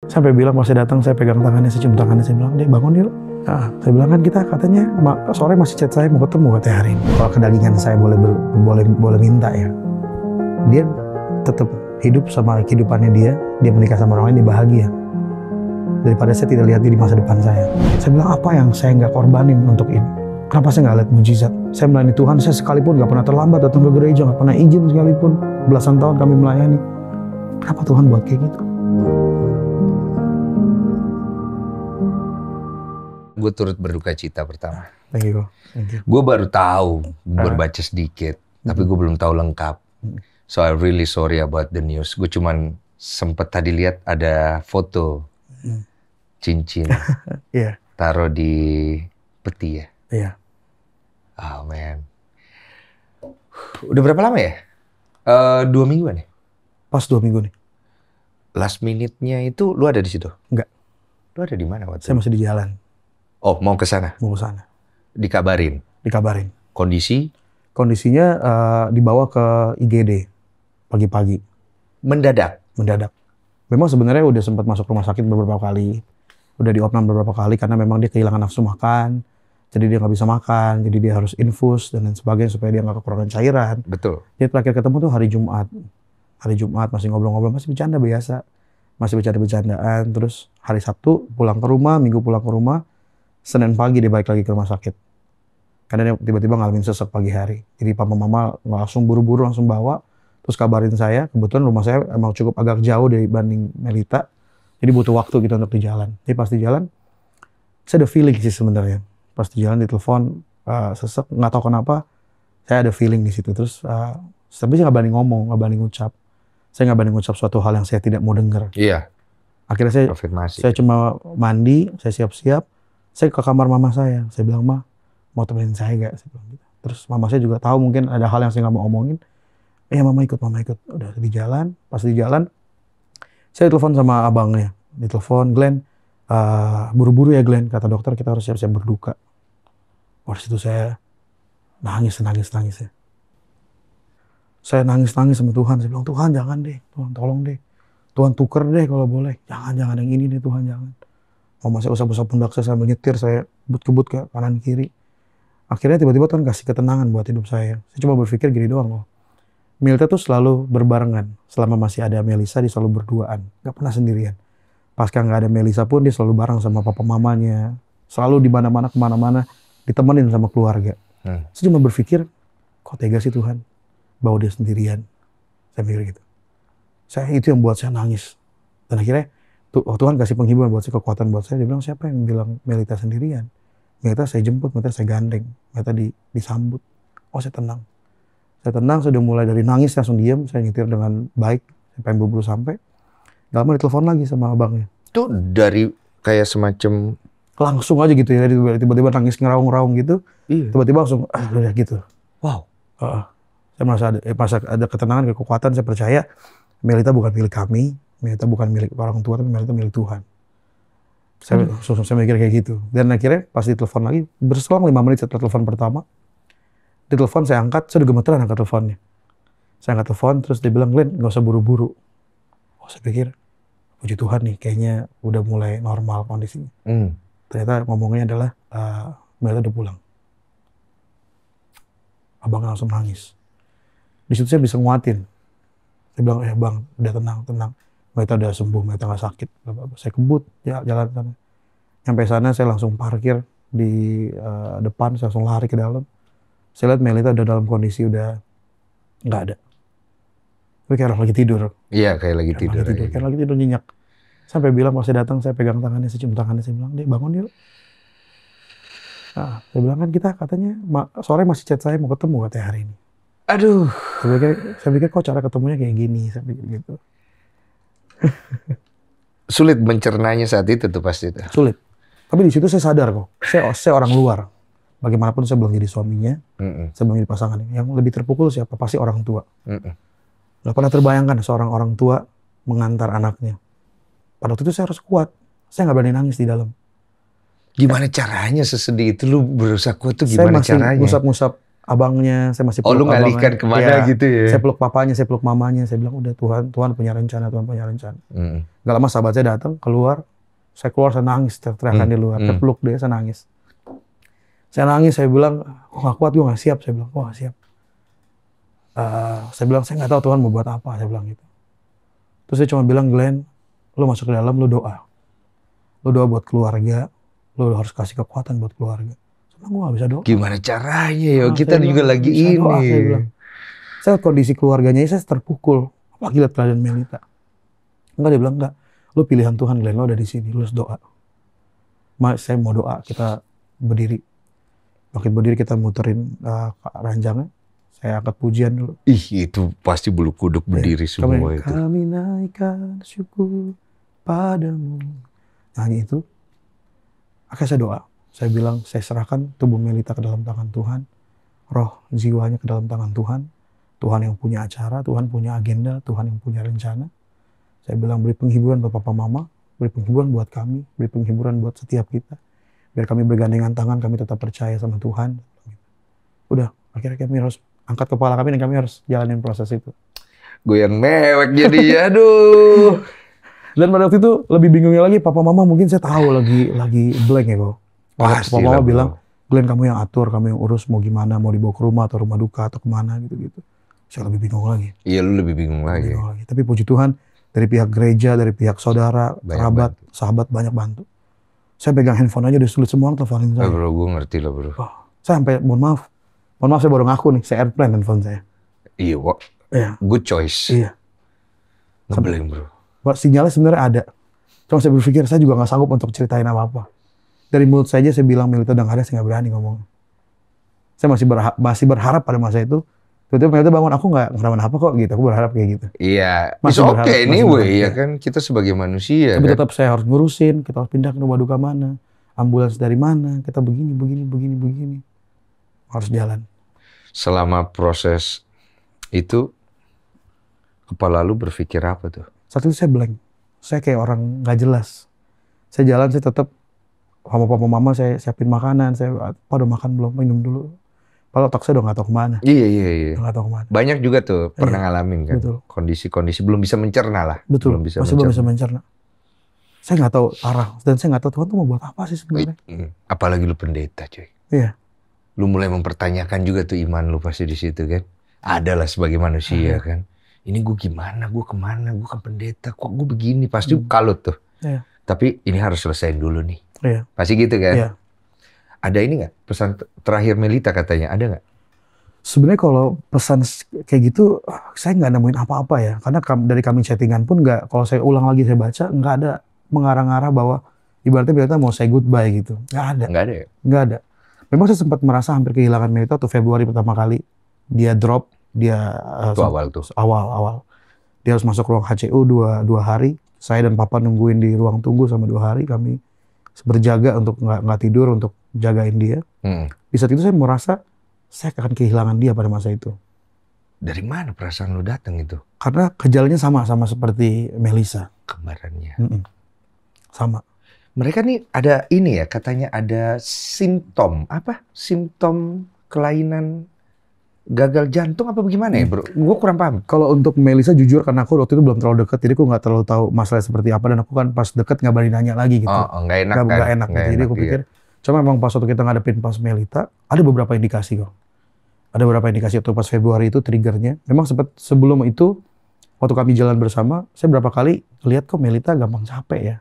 Sampai bilang pas saya datang, saya pegang tangannya, saya cium tangannya, saya bilang, "Dek, bangun yuk." Nah, saya bilang kan kita katanya sore masih chat saya mau ketemu katanya hari ini. Kalau kedagingan saya boleh minta ya. Dia tetap hidup sama kehidupannya dia menikah sama orang lain, dia bahagia. Daripada saya tidak lihat dia di masa depan saya. Saya bilang apa yang saya nggak korbanin untuk ini? Kenapa saya nggak lihat mujizat? Saya melayani Tuhan, saya sekalipun nggak pernah terlambat datang ke gereja, nggak pernah izin sekalipun. Belasan tahun kami melayani. Kenapa Tuhan buat kayak gitu? Gue turut berduka cita pertama. Thank you. Gue baru tahu, baru baca sedikit, tapi gue belum tahu lengkap. So I really sorry about the news. Gue cuman sempet tadi lihat ada foto cincin taruh di peti ya. Iya. Oh man. Udah berapa lama ya? 2 mingguan ya? Pas 2 minggu nih. Last minute-nya itu lu ada di situ? Enggak. Lu ada di mana waktu Saya itu? masih di jalan. Oh, mau ke sana? Mau ke sana. Dikabarin? Dikabarin. Kondisi? Kondisinya dibawa ke IGD pagi-pagi. Mendadak? Mendadak. Memang sebenarnya udah sempat masuk rumah sakit beberapa kali. Udah diopnam beberapa kali karena memang dia kehilangan nafsu makan. Jadi dia nggak bisa makan, jadi dia harus infus dan lain sebagainya supaya dia nggak kekurangan cairan. Betul. Jadi terakhir ketemu tuh hari Jumat. Hari Jumat masih ngobrol-ngobrol, masih bercanda biasa. Masih bercanda-bercandaan. Terus hari Sabtu pulang ke rumah, Minggu pulang ke rumah. Senin pagi dia balik lagi ke rumah sakit. Karena dia tiba-tiba ngalamin sesek pagi hari. Jadi papa mama langsung buru-buru langsung bawa. Terus kabarin saya, kebetulan rumah saya emang cukup agak jauh dibanding Melita. Jadi butuh waktu gitu untuk di jalan. Jadi pas di jalan, saya ada feeling sih sebenarnya. Pas di jalan ditelepon sesek, nggak tahu kenapa, saya ada feeling di situ. Terus tapi saya nggak berani ngomong, nggak berani ngucap. Saya nggak berani ngucap suatu hal yang saya tidak mau dengar. Iya. Akhirnya saya cuma mandi, saya siap-siap. Saya ke kamar mama saya bilang, "Ma, mau temenin saya nggak?" Saya bilang gitu. Terus mama saya juga tahu mungkin ada hal yang saya nggak mau omongin. Mama ikut. Udah di jalan, pas di jalan, saya telepon sama abangnya. Ditelepon, "Glenn, buru-buru ya Glenn, kata dokter kita harus siap-siap berduka." Di situ saya nangis ya. Saya nangis sama Tuhan. Saya bilang, "Tuhan jangan deh, Tuhan tolong deh. Tuhan tuker deh kalau boleh. Jangan yang ini deh Tuhan, jangan." Mama saya usap-usap pundak saya sambil nyetir, saya kebut-kebut ke kanan kiri. Akhirnya tiba-tiba Tuhan kasih ketenangan buat hidup saya. Saya cuma berpikir gini doang loh. Melita tuh selalu berbarengan. Selama masih ada Melisa, dia selalu berduaan. Gak pernah sendirian. Pasca gak ada Melisa pun, dia selalu bareng sama papa mamanya. Selalu di mana-mana, kemana-mana, ditemenin sama keluarga. Saya cuma berpikir, kok tega sih Tuhan bawa dia sendirian. Saya mikir gitu. Itu yang buat saya nangis. Dan akhirnya, Tuhan kasih penghiburan buat saya, kekuatan buat saya. Dia bilang, siapa yang bilang Melita sendirian? Melita saya jemput, Melita saya gandeng. Melita disambut. Saya tenang. Saya udah mulai dari nangis langsung diam. Saya nyetir dengan baik. Saya pengen buru-buru sampai. Gak lama ditelepon lagi sama abangnya. Itu dari kayak semacam... Langsung aja gitu ya. Tiba-tiba nangis ngeraung-ngeraung gitu. Iya. Tiba-tiba langsung, udah gitu. Wow. Saya merasa ada ketenangan, kekuatan. Saya percaya Melita bukan milik kami. Melita bukan milik orang tua, tapi Melita milik Tuhan. Saya mikir kayak gitu. Dan akhirnya pas ditelepon lagi, berselang 5 menit setelah telepon pertama, ditelepon saya angkat, saya udah gemeteran angkat teleponnya. Saya angkat telepon, terus dia bilang, "Glenn, gak usah buru-buru." Saya pikir, puji Tuhan nih, kayaknya udah mulai normal kondisinya. Ternyata ngomongnya adalah, Melita udah pulang. Abang langsung nangis. Di situ saya bisa nguatin. Saya bilang, "Bang, udah tenang. Melita udah sembuh, Melita nggak sakit." Saya kebut jalan sana. Sampai sana saya langsung parkir di depan, saya langsung lari ke dalam. Saya lihat Melita udah dalam kondisi udah nggak ada. Tapi kayak orang lagi tidur. Iya, kayak lagi tidur. Kayak lagi tidur nyenyak. Sampai bilang pas saya datang, saya pegang tangannya, saya cium tangannya, saya bilang, "Dek, bangun yuk." Saya bilang kan kita katanya sore masih chat saya mau ketemu katanya hari ini. Aduh. Saya pikir kok cara ketemunya kayak gini, saya pikir gitu. Sulit mencernanya saat itu tuh pasti itu. Sulit. Tapi di situ saya sadar kok. Saya orang luar. Bagaimanapun saya belum jadi suaminya, saya belum jadi pasangannya. Yang lebih terpukul siapa? Pasti orang tua. Nggak pernah terbayangkan seorang orang tua mengantar anaknya. Pada waktu itu saya harus kuat. Saya nggak berani nangis di dalam. Gimana caranya sesedih itu lu berusaha kuat tuh gimana caranya? Saya masih ngusap-ngusap abangnya, saya masih Oh, peluk lu ngalihkan abangnya. kemana gitu ya? Saya peluk papanya, saya peluk mamanya, saya bilang udah Tuhan punya rencana, Tuhan punya rencana. Gak lama sahabat saya datang, keluar, saya nangis, teriakan di luar, saya peluk dia, saya nangis. Saya bilang, gak kuat, gue gak siap, saya bilang, gue gak siap. Saya bilang, saya gak tahu Tuhan mau buat apa, saya bilang gitu. Terus saya cuma bilang, Glenn, lu masuk ke dalam, lu doa. Lu doa buat keluarga, lu harus kasih kekuatan buat keluarga. Saya bilang, gue gak bisa doa. Gimana caranya ya? Kita juga bilang, lagi ini. Doa, saya bilang. Saya kondisi keluarganya, saya terpukul. Apalagi lihat keadaan Melita. Enggak, dia bilang, enggak. Lu pilihan Tuhan, Glenn, lu ada di sini, lu harus doa. Saya mau doa, kita berdiri. Waktu berdiri kita muterin ranjangnya. Saya angkat pujian dulu. Ih, itu pasti bulu kuduk berdiri semua itu. Kami naikkan syukur padamu. Nyanyi itu. Akhirnya saya doa. Saya bilang, saya serahkan tubuh Melita ke dalam tangan Tuhan. Roh jiwanya ke dalam tangan Tuhan. Tuhan yang punya acara, Tuhan punya agenda, Tuhan yang punya rencana. Saya bilang, beri penghiburan buat papa mama, beri penghiburan buat kami, beri penghiburan buat setiap kita. Biar kami bergandengan tangan, kami tetap percaya sama Tuhan. Udah, akhirnya kami harus angkat kepala kami dan kami harus jalanin proses itu. Gue yang mewek jadi, aduh. Dan pada waktu itu lebih bingungnya lagi, papa mama mungkin saya tahu lagi blank ya kok. Papa mama bilang, Glenn kamu yang atur, kamu yang urus mau gimana, mau dibawa ke rumah atau rumah duka atau kemana gitu-gitu. Saya lebih bingung lagi. Iya, lu lebih bingung lagi. Tapi puji Tuhan, dari pihak gereja, dari pihak saudara, kerabat, sahabat banyak bantu. Saya pegang handphone aja udah sulit semua orang teleponin saya. Bro, gue ngerti lah bro. Saya sampai, mohon maaf saya baru ngaku nih, saya airplane handphone saya. Iya, good choice. Iya. Ngeblank bro. Sinyalnya sebenarnya ada. Cuma saya berpikir, saya juga gak sanggup untuk ceritain apa-apa. Dari mulut saya aja saya bilang, Melita udah gak ada, saya gak berani ngomong. Saya masih berharap pada masa itu, tiba-tiba Melita bangun, aku gak kenapa-napa kok gitu, aku berharap kayak gitu. Iya, masih oke anyway, ya kan kita sebagai manusia. Tapi kan? tetap saya harus ngurusin, kita harus pindah ke rumah duka mana, ambulans dari mana, kita begini. Harus jalan. Selama proses itu, kepala lu berpikir apa tuh? Saat itu saya blank. Saya kayak orang gak jelas. Saya jalan, saya tetap sama papa mama, saya siapin makanan. Saya, udah makan belum? Minum dulu. Kalau otak saya udah gak tahu kemana. Iya. Gak tahu kemana. Banyak juga tuh pernah ngalamin kan. Betul. Kondisi-kondisi belum bisa mencerna lah. Betul. Belum bisa mencerna. Saya gak tahu arah. Dan saya gak tahu Tuhan tuh mau buat apa sih sebenarnya. Apalagi lu pendeta cuy. Iya. Lu mulai mempertanyakan juga tuh iman lu pasti di situ kan. Adalah sebagai manusia kan. Ini gue gimana, gue kemana, gue kan pendeta, kok gue begini, pasti kalut tuh. Iya. Tapi ini harus selesaiin dulu nih. Iya. Pasti gitu kan? Iya. Ada ini nggak pesan terakhir Melita katanya, ada nggak? Sebenarnya kalau pesan kayak gitu, saya nggak nemuin apa-apa ya. Karena dari kami chattingan pun nggak, kalau saya ulang lagi saya baca, nggak ada mengarah-ngarah bahwa ibaratnya Melita mau say goodbye gitu. Nggak ada. Nggak ada ya? Nggak ada. Memang saya sempat merasa hampir kehilangan Melita tuh Februari pertama kali. Dia drop. Itu awal tuh. Awal. Dia harus masuk ruang HCU dua hari. Saya dan papa nungguin di ruang tunggu sama 2 hari. Kami berjaga untuk nggak tidur untuk jagain dia. Di saat itu saya merasa saya akan kehilangan dia pada masa itu. Dari mana perasaan lu datang itu? Karena gejalanya sama seperti Melisa. Kembarannya. Sama. Mereka nih ada ini ya, katanya ada simptom. Apa? Simptom kelainan gagal jantung apa bagaimana ya bro? Gue kurang paham. Kalau untuk Melisa jujur karena aku waktu itu belum terlalu dekat, jadi aku nggak terlalu tahu masalah seperti apa, dan aku kan pas deket nggak berani nanya lagi gitu. Nggak enak kan? Nggak enak gitu. Jadi aku pikir, cuma memang pas waktu kita ngadepin pas Melita, ada beberapa indikasi kok. Ada beberapa indikasi waktu pas Februari itu triggernya. Memang sempat sebelum itu, waktu kami jalan bersama, saya berapa kali lihat kok Melita gampang capek ya.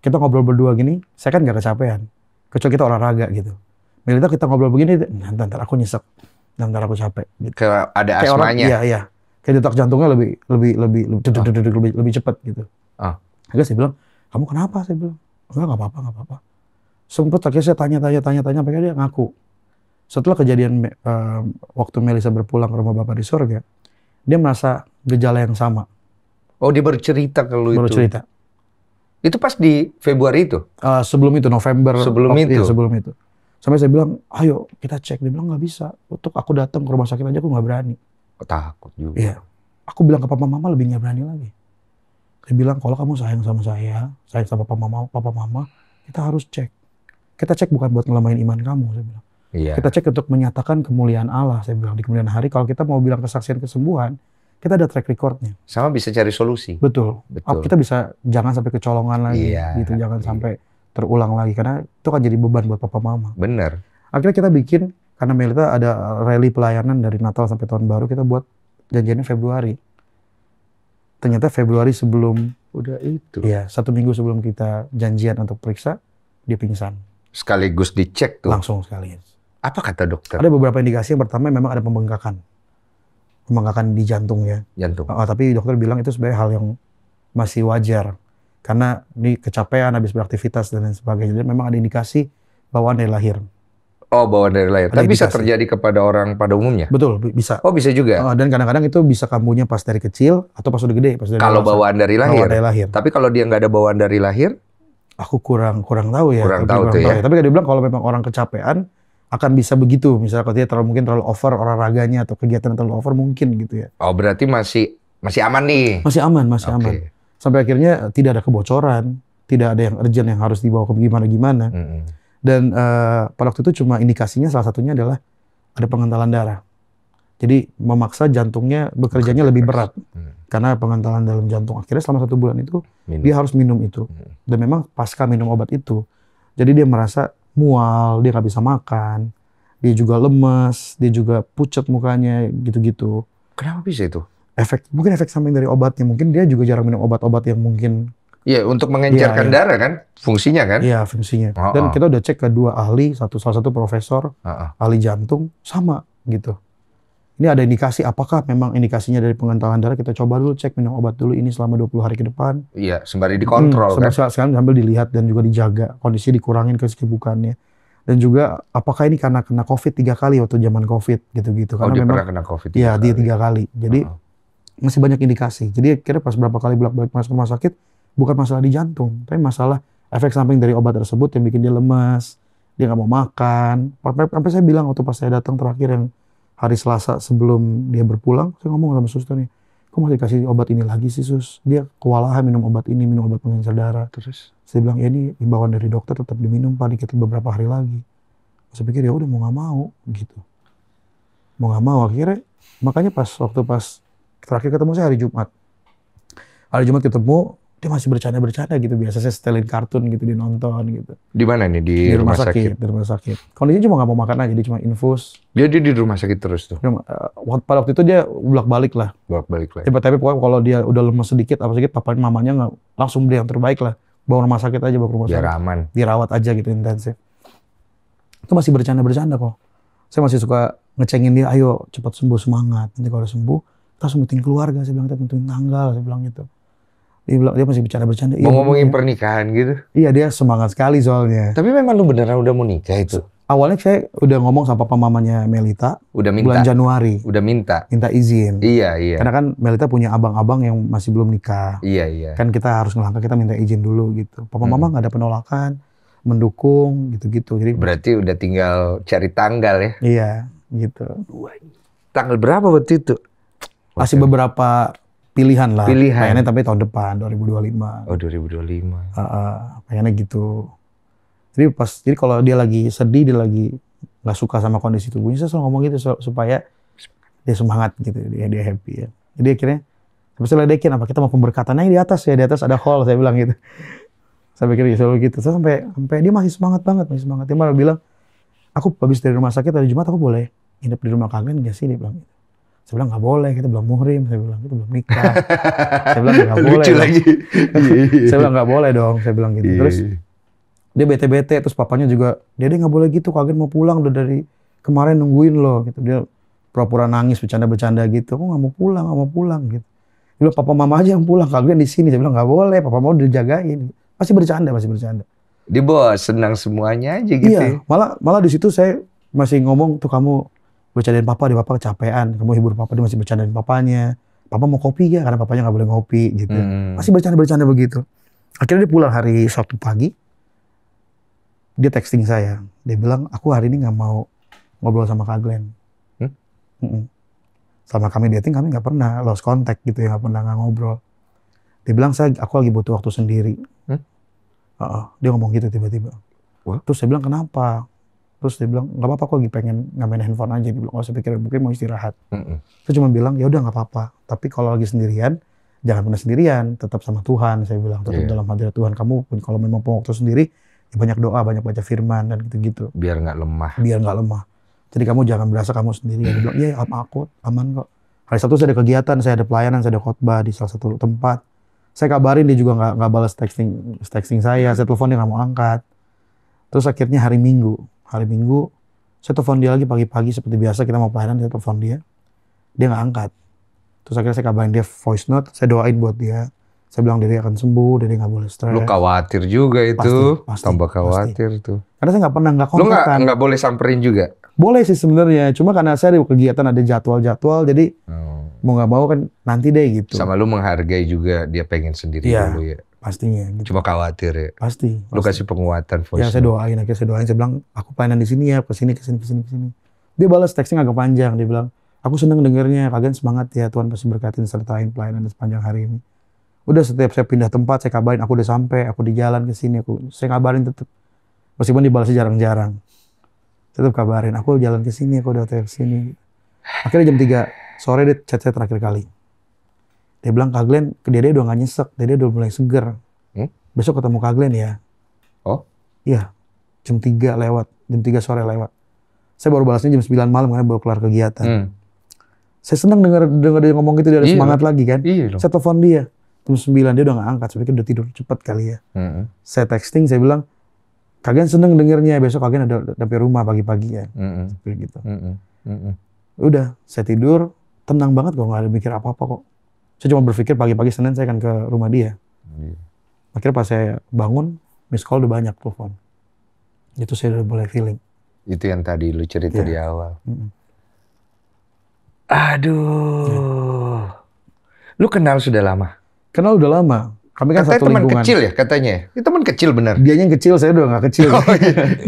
Kita ngobrol berdua gini, saya kan nggak kecapean. Kecuali kita olahraga gitu. Melita kita ngobrol begini, ntar aku nyesek. Ntar aku capek. Gitu. Kayak ada asmanya. Iya. Kayak detak jantungnya lebih cepat gitu. Akhirnya saya bilang, kamu kenapa? Saya bilang, enggak apa-apa. Sempet akhirnya saya tanya, akhirnya dia ngaku. Setelah kejadian waktu Melisa berpulang ke rumah Bapak di surga, dia merasa gejala yang sama. Oh, dia baru cerita kalau itu. Baru cerita. Itu pas di Februari itu? Sebelum itu, November. Sebelum itu? Iya, sebelum itu. Sampai saya bilang, ayo kita cek. Dia bilang, nggak bisa. Untuk aku datang ke rumah sakit aja aku nggak berani. Takut juga. Iya. Aku bilang ke papa mama lebih nggak berani lagi. Saya bilang, kalau kamu sayang sama saya, sayang sama papa mama, kita harus cek. Kita cek bukan buat ngelamain iman kamu. Saya bilang. Iya. Kita cek untuk menyatakan kemuliaan Allah. Saya bilang di kemuliaan hari, kalau kita mau bilang kesaksian kesembuhan, kita ada track recordnya. Sama bisa cari solusi. Betul. Kita bisa jangan sampai kecolongan lagi, gitu. Jangan sampai terulang lagi, karena itu kan jadi beban buat papa mama. Bener. Akhirnya kita bikin, karena Melita ada rally pelayanan dari Natal sampai tahun baru, kita buat janjiannya Februari. Ternyata Februari sebelum, udah itu. Iya, 1 minggu sebelum kita janjian untuk periksa, dia pingsan. Sekaligus dicek tuh. Langsung sekalian. Apa kata dokter? Ada beberapa indikasi. Yang pertama memang ada pembengkakan di jantungnya. Jantung. Tapi dokter bilang itu sebenarnya hal yang masih wajar. Karena ini kecapean, habis beraktivitas dan lain sebagainya. Jadi memang ada indikasi bawaan dari lahir. Oh, bawaan dari lahir. Tapi bisa terjadi kepada orang pada umumnya? Betul, bisa. Oh, bisa juga? Dan kadang-kadang itu bisa kambuhnya pas dari kecil atau pas udah gede. Kalau bawaan dari lahir? Bawaan dari lahir. Tapi kalau dia nggak ada bawaan dari lahir? Aku kurang tahu ya. Kurang tahu ya. Tapi dia bilang kalau memang orang kecapean akan bisa begitu. Misalnya kalau dia mungkin terlalu over olahraganya atau kegiatan terlalu over mungkin gitu ya. Oh, berarti masih aman nih? Masih aman. Sampai akhirnya tidak ada kebocoran, tidak ada yang urgent yang harus dibawa ke gimana-gimana. Dan pada waktu itu cuma indikasinya salah satunya adalah ada pengentalan darah. Jadi memaksa jantungnya bekerjanya lebih berat. Karena pengentalan dalam jantung. Akhirnya selama 1 bulan itu dia harus minum itu. Dan memang pasca minum obat itu, jadi dia merasa mual, dia nggak bisa makan, dia juga lemes, dia juga pucat mukanya gitu-gitu. Kenapa bisa itu? Mungkin efek samping dari obatnya. Mungkin dia juga jarang minum obat-obat yang mungkin. Iya, untuk mengencerkan darah kan, fungsinya kan? Iya, fungsinya. Dan kita udah cek ke 2 ahli, salah satu profesor, ahli jantung, sama gitu. Ini ada indikasi, apakah memang indikasinya dari pengentalan darah, kita coba dulu cek minum obat dulu ini selama 20 hari ke depan. Iya, sembari dikontrol kan? Sambil dilihat dan juga dijaga, kondisi dikurangin kesibukannya. Dan juga apakah ini karena kena COVID 3 kali waktu zaman COVID gitu-gitu. Karena dia memang pernah kena COVID 3 kali? Iya, dia 3 kali. Jadi masih banyak indikasi. Jadi akhirnya pas berapa kali bolak-balik masuk rumah sakit, bukan masalah di jantung, tapi masalah efek samping dari obat tersebut yang bikin dia lemas, dia nggak mau makan. Sampai saya bilang waktu pas saya datang terakhir yang hari Selasa sebelum dia berpulang, saya ngomong sama suster nih, kok masih dikasih obat ini lagi sih sus? Dia kewalahan minum obat ini, minum obat pengencer darah. Terus? Saya bilang, ya ini imbauan dari dokter tetap diminum Pak, dikit beberapa hari lagi. Saya pikir ya udah mau nggak mau gitu. Mau nggak mau akhirnya, makanya pas terakhir ketemu saya hari Jumat. Hari Jumat ketemu, dia masih bercanda-bercanda gitu. Biasa saya setelin kartun gitu, dia nonton gitu. Di mana nih? Di rumah sakit? Di rumah sakit. Kondisinya cuma nggak mau makan aja, dia cuma infus. Dia di rumah sakit terus tuh? Pada waktu itu dia bolak-balik lah. Tapi pokoknya kalau dia udah lemes sedikit, papanya mamanya nggak langsung beli yang terbaik lah. Bawa rumah sakit aja, bawa ke rumah sakit. Biar aman. Dirawat aja gitu, intensif. Itu masih bercanda-bercanda kok. Saya masih suka ngecengin dia, ayo cepat sembuh, semangat. Nanti kalau sembuh, kita harus meeting keluarga. Saya bilang, kita meeting tanggal, saya bilang gitu. Dia masih bercanda-bercanda. Mau ngomongin pernikahan gitu? Iya, dia semangat sekali soalnya. Tapi memang lu beneran udah mau nikah itu? Awalnya saya udah ngomong sama papa mamanya Melita. Udah minta? Bulan Januari. Udah minta? Minta izin. Iya. Karena kan Melita punya abang-abang yang masih belum nikah. Iya. Kan kita harus ngelangkah, kita minta izin dulu gitu. Papa mama nggak ada penolakan, mendukung gitu-gitu. Jadi berarti udah tinggal cari tanggal ya? Iya, gitu. Tanggal berapa waktu itu? Masih beberapa pilihan lah. Pilihan. Pengennya tapi tahun depan, 2025. Oh, 2025. Pengennya gitu. Jadi kalau dia lagi sedih, dia lagi nggak suka sama kondisi tubuhnya, saya selalu ngomong gitu supaya dia semangat gitu, dia happy ya. Jadi akhirnya saya ledekin, apa kita mau pemberkatannya di atas ya, di atas ada hall, saya bilang gitu. Saya pikir selalu gitu. Saya sampai dia masih semangat banget, Dia malah bilang, aku habis dari rumah sakit hari Jumat, aku boleh nginep di rumah kalian nggak sih? Dia bilang gitu. Saya bilang nggak boleh, kita belum muhrim. Saya bilang kita belum nikah. Saya bilang nggak boleh. Lucu lagi. Saya bilang nggak boleh dong. Saya bilang gitu. Terus dia bete-bete. Terus papanya juga, Dede nggak boleh gitu. Kalian mau pulang udah dari kemarin nungguin loh. Gitu. Dia pura-pura nangis, bercanda-bercanda gitu. Aku nggak mau pulang gitu. Dia bilang papa mama aja yang pulang. Kalian di sini. Saya bilang nggak boleh. Papa mau dijagain. Masih bercanda. Dia bos senang semuanya aja gitu. Iya. Malah di situ saya masih ngomong tuh, kamu bercandain papa, papa kecapean, kamu hibur papa, dia masih bercandain papanya. Papa mau kopi ya, karena papanya nggak boleh ngopi gitu. Masih bercanda begitu. Akhirnya dia pulang hari Sabtu pagi, dia texting saya. Dia bilang, aku hari ini nggak mau ngobrol sama Kak Glenn. Sama kami dating, kami nggak pernah lost contact gitu ya, nggak pernah nggak ngobrol. Dia bilang, aku lagi butuh waktu sendiri. Dia ngomong gitu tiba-tiba. Terus saya bilang, kenapa? Terus dia bilang, nggak apa-apa kok lagi pengen main handphone aja. Dia bilang, nggak usah pikir, mungkin mau istirahat. Saya cuma bilang, ya udah nggak apa-apa. Tapi kalau lagi sendirian, jangan pernah sendirian. Tetap sama Tuhan, saya bilang. Tetap dalam hadirat Tuhan. Kamu pun kalau memang mau waktu sendiri, ya banyak doa, banyak baca firman dan gitu-gitu. Biar nggak lemah. Biar nggak lemah. Jadi kamu jangan berasa kamu sendiri. Dia bilang, iya aku aman kok. Hari Sabtu saya ada kegiatan, saya ada pelayanan, saya ada khotbah di salah satu tempat. Saya kabarin, dia juga nggak balas texting saya. Saya telepon, dia nggak mau angkat. Terus akhirnya hari Minggu, saya telepon dia lagi pagi-pagi seperti biasa, kita mau pelayanan, saya telepon dia nggak angkat. Terus akhirnya saya kabarin dia voice note, saya doain buat dia. Saya bilang dia akan sembuh, dia nggak boleh stres. Lu khawatir juga itu, pasti, tambah khawatir tuh. Karena saya nggak pernah kontak kan. Lu nggak boleh samperin juga? Boleh sih sebenarnya, cuma karena saya ada kegiatan, ada jadwal, jadi mau nggak mau kan nanti deh gitu. Sama lu menghargai juga dia pengen sendiri dulu ya. Pastinya. Gitu. Cuma khawatir ya. Pasti. Lu kasih penguatan voice. Ya saya doain, saya bilang aku pelayanan di sini ya, kesini. Dia balas texting agak panjang, dia bilang aku seneng dengernya, kalian semangat ya, Tuhan pasti berkatin sertain pelayanan sepanjang hari ini. Udah setiap saya pindah tempat, saya kabarin aku udah sampai, aku di jalan ke sini, saya kabarin tetap. Meskipun dibalasnya jarang-jarang. Tetap kabarin, aku jalan ke sini, aku udah ke sini. Akhirnya jam 3 sore dia chat saya terakhir kali. Dia bilang, Kak Glenn, dia udah gak nyesek, dia udah mulai seger. Besok ketemu Kak Glenn ya. Oh? Iya, jam 3 sore lewat. Saya baru balasnya jam 9 malam karena baru kelar kegiatan. Saya senang dengar dia ngomong gitu, dia ada semangat lagi kan. Saya telepon dia, jam 9 dia udah gak angkat, sebenarnya udah tidur cepat kali ya. Saya texting, saya bilang, Kak Glenn seneng dengernya, besok Kak Glenn ada sampai rumah pagi-pagi ya. Seperti gitu. Udah, saya tidur, tenang banget kok, gak ada mikir apa-apa kok. Saya cuma berpikir pagi-pagi Senin saya akan ke rumah dia. Akhirnya pas saya bangun, miss call udah banyak telepon. Itu saya udah mulai feeling. Itu yang tadi lu cerita di awal. Aduh. Lu kenal sudah lama? Kenal udah lama. Kami kan katanya satu teman lingkungan. Kecil ya katanya? Itu teman kecil benar? Dianya yang kecil, saya udah gak kecil.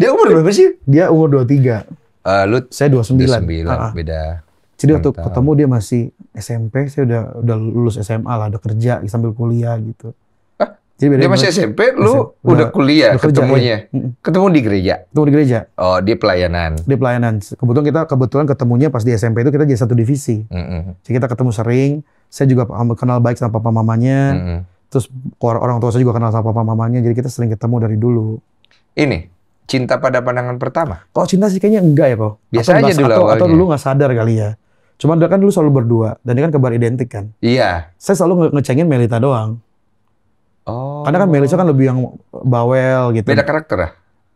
Dia umur berapa sih? Dia umur 23. Saya 29. Beda. Jadi waktu ketemu dia masih SMP, saya udah lulus SMA lah, udah kerja sambil kuliah gitu. Jadi dia masih SMP, lu udah kuliah ketemunya? Iya. Ketemu di gereja? Ketemu di gereja. Oh, dia pelayanan? Dia pelayanan. Kebetulan ketemunya pas di SMP itu kita jadi satu divisi. Jadi kita ketemu sering, saya juga kenal baik sama papa mamanya, terus orang tua saya juga kenal sama papa mamanya, jadi kita sering ketemu dari dulu. Ini? Cinta pada pandangan pertama? Kalau cinta sih kayaknya enggak ya kok. Biasa aja dulu awalnya. Atau dulu nggak sadar kali ya. Cuman dia kan dulu selalu berdua, dan dia kan kembar identik kan. Iya. Saya selalu ngecengin Melita doang. Oh. Karena kan Melita kan lebih yang bawel gitu. Beda karakter ya?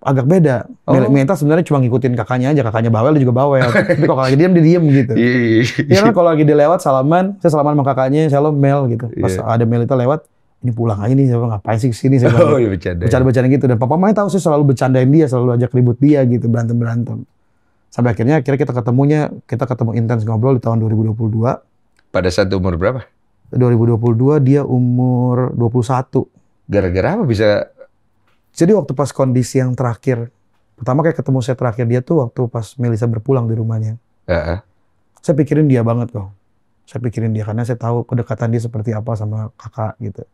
Agak beda. Melita sebenarnya cuma ngikutin kakaknya aja, kakaknya bawel dia juga bawel. Tapi kalau lagi dia diem gitu. Iya kan kalau lagi dia lewat salaman, saya salaman sama kakaknya, saya Mel gitu. Pas ada Melita lewat, ini pulang aja nih, saya ngapain sih kesini? Saya bercanda gitu. Dan papa mamanya tahu saya selalu bercandain dia, selalu ajak ribut dia gitu, berantem. Sampai akhirnya kita ketemu intens ngobrol di tahun 2022. Pada saat umur berapa? 2022 dia umur 21. Gara-gara apa bisa? Jadi waktu pas kondisi yang terakhir, pertama kayak ketemu saya terakhir dia tuh waktu pas Melisa berpulang di rumahnya. Saya pikirin dia banget kok. Saya pikirin dia karena saya tahu kedekatan dia seperti apa sama kakak gitu.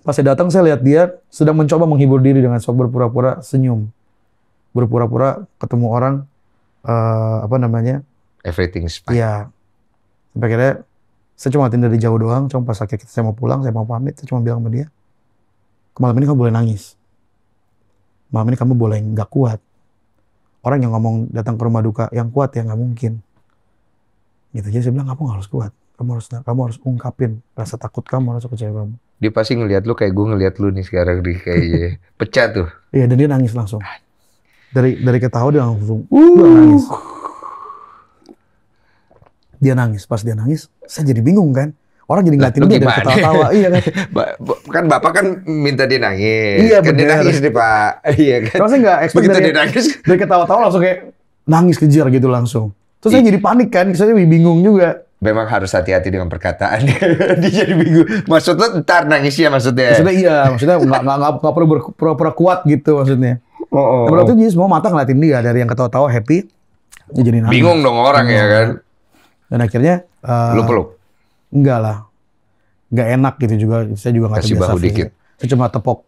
Pas saya datang saya lihat dia sedang mencoba menghibur diri dengan sok berpura-pura senyum. Berpura-pura ketemu orang everything's fine. Iya. Sampai akhirnya saya cuma ngeliatin dari jauh doang, cuma pas akhirnya saya mau pulang, saya mau pamit, saya cuma bilang sama dia, malam ini kamu boleh nangis. Malam ini kamu boleh nggak kuat. Orang yang ngomong datang ke rumah duka yang kuat ya nggak mungkin. Gitu aja saya bilang kamu nggak harus kuat. Kamu harus ungkapin rasa takut kamu, rasa kecewa kamu. Dia pasti ngelihat lu kayak gue ngelihat lu nih sekarang nih kayaknya. Pecah tuh. Iya, dan dia nangis langsung. Dari ketawa dia langsung nangis. Dia nangis, pas dia nangis, saya jadi bingung kan. Orang jadi ngeliatin dia dari ketawa-tawa, iya kan. Kan Bapak kan minta dia nangis. Iya, kan dia nangis nih Pak. Iya kan. Kalau saya nggak expect dia nangis. Dari ketawa-tawa langsung kayak nangis kejar gitu langsung. Terus saya jadi panik kan, saya bingung juga. Memang harus hati-hati dengan perkataan. Dia jadi bingung. Maksud lo ntar nangisnya maksudnya? Maksudnya iya, maksudnya nggak perlu berpura-pura kuat gitu maksudnya. Nah, berarti dia semua mata ngeliatin dia dari yang ketawa-tawa happy, dia jadi nangis. Bingung dong orang ya kan. Dan akhirnya lu peluk? Enggak lah, nggak enak gitu juga. Saya juga nggak terbiasa. Kasih bahu dikit. Saya cuma tepok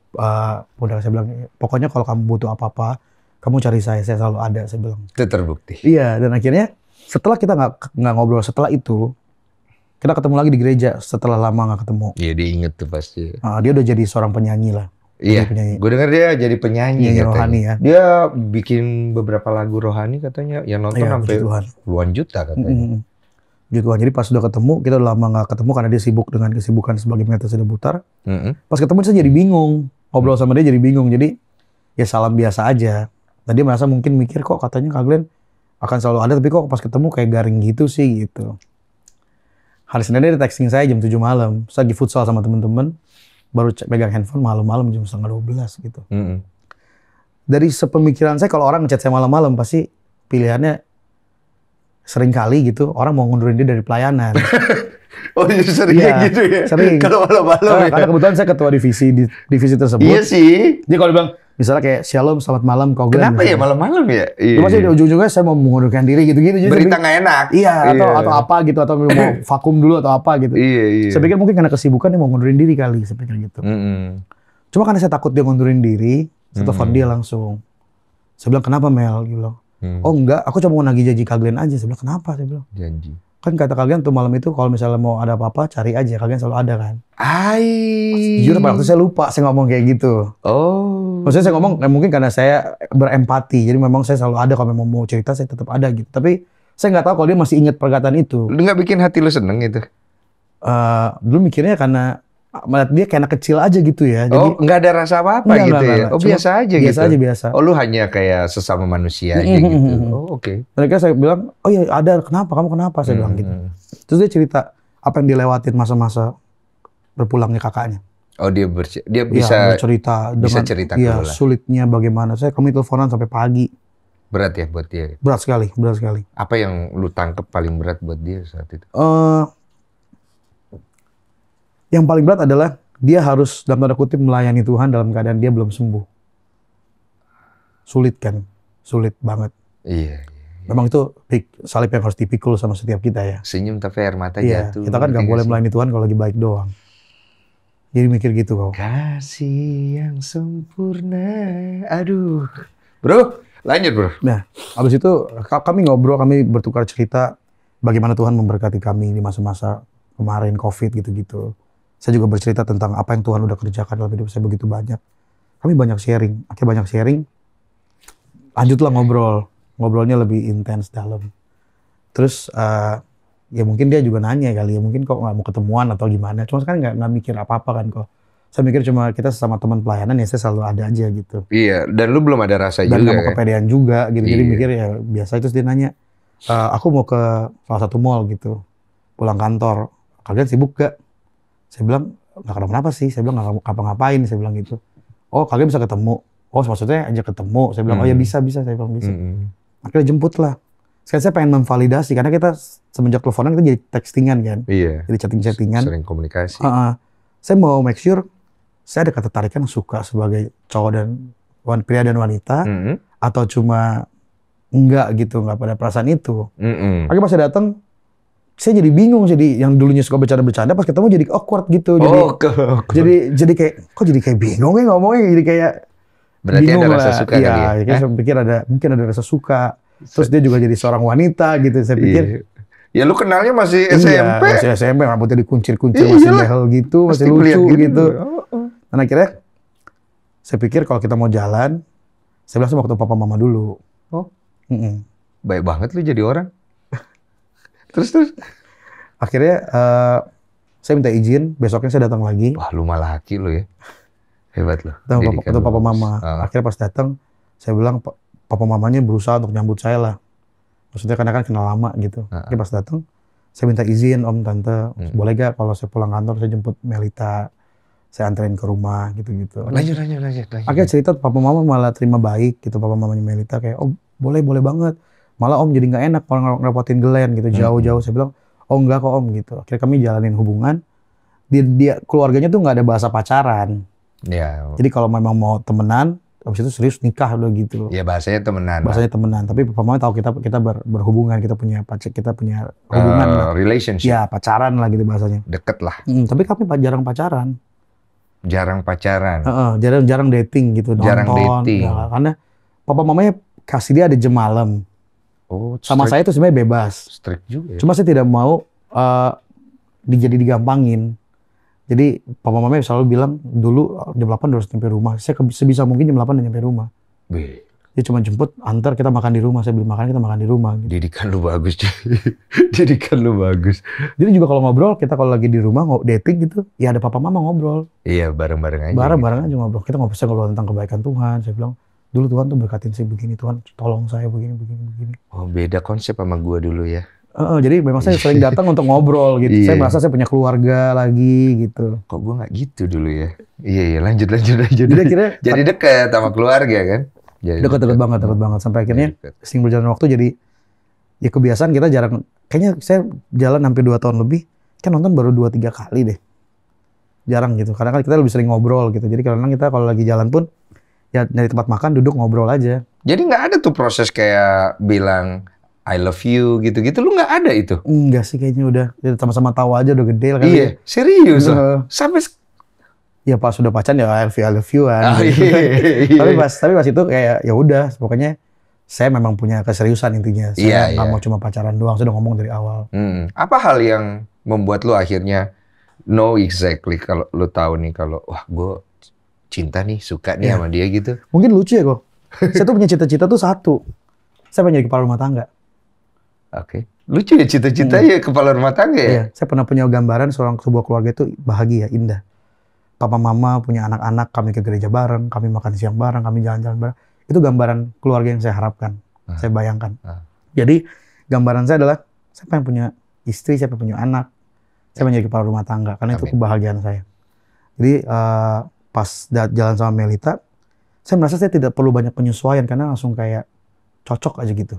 pundak, saya bilang, pokoknya kalau kamu butuh apa-apa, kamu cari saya selalu ada, saya bilang. Itu terbukti. Iya, dan akhirnya setelah kita nggak ngobrol setelah itu, kita ketemu lagi di gereja setelah lama nggak ketemu. Iya, dia inget tuh pasti. Dia udah jadi seorang penyanyi lah. Iya, gue dengar dia jadi penyanyi rohani ya. Dia bikin beberapa lagu rohani katanya, yang nonton sampai puluhan juta katanya. Gitu. Jadi pas udah ketemu, kita udah lama nggak ketemu karena dia sibuk dengan kesibukan sebagai penyanyi sudah butar. Pas ketemu saya jadi bingung, ngobrol sama dia jadi bingung. Jadi ya salam biasa aja. Tadi merasa mungkin mikir kok katanya Kak Glenn akan selalu ada, tapi kok pas ketemu kayak garing gitu sih gitu. Hari Senin dia texting saya jam 7 malam, saya lagi futsal sama temen-temen. Baru pegang handphone malam-malam jam 11:30 gitu. Dari sepemikiran saya kalau orang ngechat saya malam-malam pasti pilihannya sering kali gitu orang mau ngundurin dia dari pelayanan. Oh iya sering gitu ya? Sering. Kalau malam-malam ya? Karena kebetulan saya ketua divisi tersebut. Iya sih. Jadi kalau bilang misalnya kayak shalom selamat malam Kak Glenn. Kenapa ya malam-malam ya? Iya. Pasti di ujung-ujungnya saya mau mengundurkan diri gitu-gitu. Berita nggak enak. Iya, atau apa gitu, atau mau vakum dulu atau apa gitu. Iya. Saya pikir mungkin karena kesibukan dia mau ngundurin diri kali, saya pikir gitu. Cuma karena saya takut dia ngundurin diri, saya telepon dia langsung. Saya bilang kenapa Mel? Dia bilang, oh enggak, aku cuma mau nagih janji Kak Glenn aja. Saya bilang kenapa? Saya bilang janji. Kan kata Kak Glenn tuh malam itu kalau misalnya mau ada apa-apa cari aja, Kak Glenn selalu ada kan. Jujur pada waktu saya lupa saya ngomong kayak gitu. Maksudnya saya ngomong mungkin karena saya berempati, jadi memang saya selalu ada kalau memang mau cerita saya tetap ada gitu. Tapi saya nggak tahu kalau dia masih ingat perkataan itu. Lu nggak bikin hati lu seneng gitu? Dulu mikirnya karena melihat dia kayak anak kecil aja gitu ya. Jadi, nggak ada rasa apa-apa gitu ya? Oh biasa aja gitu? Biasa. Oh lu hanya kayak sesama manusia aja gitu? Oh oke. Mereka saya bilang, oh iya ada, kenapa? Kamu kenapa? Saya bilang gitu. Terus dia cerita apa yang dilewatin masa-masa berpulangnya kakaknya. Oh dia bisa cerita bisa dengan cerita sulitnya bagaimana. Kami teleponan sampai pagi. Berat ya buat dia? Berat sekali. Apa yang lu tangkep paling berat buat dia saat itu? Yang paling berat adalah dia harus dalam tanda kutip melayani Tuhan dalam keadaan dia belum sembuh. Sulit kan? Sulit banget. Iya. Memang itu salib yang harus dipikul sama setiap kita ya. Senyum tapi air mata jatuh. Kita kan nggak boleh melayani Tuhan kalau lagi baik doang. Jadi mikir gitu kok. Kasih yang sempurna. Aduh. Bro, lanjut bro. Nah, habis itu kami ngobrol, kami bertukar cerita bagaimana Tuhan memberkati kami di masa-masa kemarin COVID gitu-gitu. Saya juga bercerita tentang apa yang Tuhan udah kerjakan dalam hidup saya begitu banyak. Kami banyak sharing. Akhirnya banyak sharing. Lanjutlah ngobrol. Ngobrolnya lebih intens dalam. Terus ya mungkin dia juga nanya kali ya, mungkin kok nggak mau ketemuan atau gimana. Cuma sekarang nggak mikir apa-apa kan kok. Saya mikir cuma kita sesama teman pelayanan ya saya selalu ada aja gitu. Iya, dan lu belum ada rasa dan juga nggak mau kepedean juga gitu. Jadi Iya. mikir ya biasa. Terus dia nanya, aku mau ke salah satu mall gitu. Pulang kantor, kalian sibuk gak? Saya bilang, nggak kenapa-napa sih. Saya bilang nggak ngapa-ngapain, saya bilang gitu. Oh kalian bisa ketemu? Oh maksudnya ajak ketemu? Saya bilang, oh ya bisa, saya bilang bisa. Akhirnya jemput lah. Sekarang saya pengen memvalidasi, karena kita semenjak teleponan kita jadi textingan kan. Iya. Jadi chatting-chattingan. Sering komunikasi. Saya mau make sure, saya ada ketertarikan suka sebagai cowok dan pria dan wanita, atau cuma enggak gitu, nggak pada perasaan itu. Akhirnya pas saya datang, saya jadi bingung, jadi yang dulunya suka bercanda-bercanda, pas ketemu jadi awkward gitu. Jadi kayak, kok jadi kayak bingung ya ngomongnya, jadi kayak berarti bingung ada rasa lah. suka iya, kali ya? Saya pikir mungkin ada rasa suka. Terus dia juga jadi seorang wanita gitu, saya pikir. Ya lu kenalnya masih Iya, SMP. masih SMP, rambutnya dikuncir-kuncir, masih behel gitu, masih lucu gitu. Dan akhirnya, saya pikir kalau kita mau jalan, saya bilang saya mau ketemu papa mama dulu. Baik banget lu jadi orang. Terus? Akhirnya, saya minta izin, besoknya saya datang lagi. Wah lu malah haki lu ya. Hebat lu. Ketemu papa mama. Akhirnya pas datang, saya bilang, papa mamanya berusaha untuk nyambut saya lah. Maksudnya karena kan kenal lama gitu. Akhirnya pas datang, saya minta izin om tante, boleh gak kalau saya pulang kantor saya jemput Melita, saya anterin ke rumah gitu-gitu. Lanjut. Akhirnya cerita papa mama malah terima baik gitu, papa mamanya Melita kayak, oh boleh banget. Malah om jadi nggak enak kalau ngerepotin Glenn gitu jauh-jauh. Saya bilang, oh enggak kok om gitu. Akhirnya kami jalanin hubungan. Dia keluarganya tuh nggak ada bahasa pacaran. Ya. Jadi kalau memang mau temenan, habis itu serius nikah udah gitu. Ya bahasanya temenan. Tapi papa mama tahu kita berhubungan, kita punya hubungan lah. Relationship. Ya pacaran lah gitu bahasanya. Deket lah. Tapi kami jarang pacaran. Jarang pacaran. Jarang dating gitu. Jarang dating. Ya, karena papa mamanya kasih dia ada jam malam. Oh, sama saya itu sebenarnya bebas. Strict juga ya? Cuma saya tidak mau jadi digampangin. Jadi papa mamanya selalu bilang dulu jam 8 harus nyampe rumah. Saya sebisa mungkin jam 8 udah nyampe rumah. Dia cuma jemput, antar, kita makan di rumah. Saya beli makan, kita makan di rumah. Gitu. Didikan lu bagus, didikan lu bagus. Jadi juga kalau ngobrol, kita kalau lagi di rumah dating gitu, ya ada papa mama ngobrol. Iya, bareng-bareng aja. Bareng-bareng aja ngobrol. Kita ngobrol tentang kebaikan Tuhan. Saya bilang, dulu Tuhan tuh berkatin saya begini, Tuhan tolong saya begini. Oh, beda konsep sama gua dulu ya. Jadi memang saya sering datang untuk ngobrol gitu. Saya merasa saya punya keluarga lagi gitu. Kok gua nggak gitu dulu ya? Iya, lanjut. Jadi akhirnya jadi dekat sama keluarga kan? Dekat banget. Sampai akhirnya sering berjalan waktu jadi ya kebiasaan kita jarang. Kayaknya saya jalan hampir 2 tahun lebih, kan nonton baru 2-3 kali deh. Jarang gitu. Karena kan kita lebih sering ngobrol gitu. Jadi kadang kita kalau lagi jalan pun ya dari tempat makan duduk ngobrol aja. Jadi nggak ada tuh proses kayak bilang I love you gitu-gitu, lu nggak ada itu? Enggak sih kayaknya udah sama-sama tahu aja udah gede kan. Iya, serius loh. Sampai ya pas sudah pacaran ya I love you kan. Tapi pas itu kayak ya udah pokoknya saya memang punya keseriusan intinya. Saya nggak mau cuma pacaran doang, sudah ngomong dari awal. Apa hal yang membuat lu akhirnya know exactly kalau lu tahu nih kalau wah gue cinta nih, suka nih sama dia gitu? Mungkin lucu ya kok. Saya tuh punya cita-cita tuh satu. Saya pengen jadi kepala rumah tangga. Oke. Lucu ya cita-cita ya kepala rumah tangga ya? Iya, saya pernah punya gambaran sebuah keluarga itu bahagia, indah. Papa mama punya anak-anak, kami ke gereja bareng, kami makan siang bareng, kami jalan-jalan bareng. Itu gambaran keluarga yang saya harapkan, saya bayangkan. Jadi gambaran saya adalah saya pengen punya istri, saya pengen punya anak, saya pengen jadi kepala rumah tangga, karena itu kebahagiaan saya. Jadi pas jalan sama Melita, saya merasa saya tidak perlu banyak penyesuaian karena langsung kayak cocok aja gitu.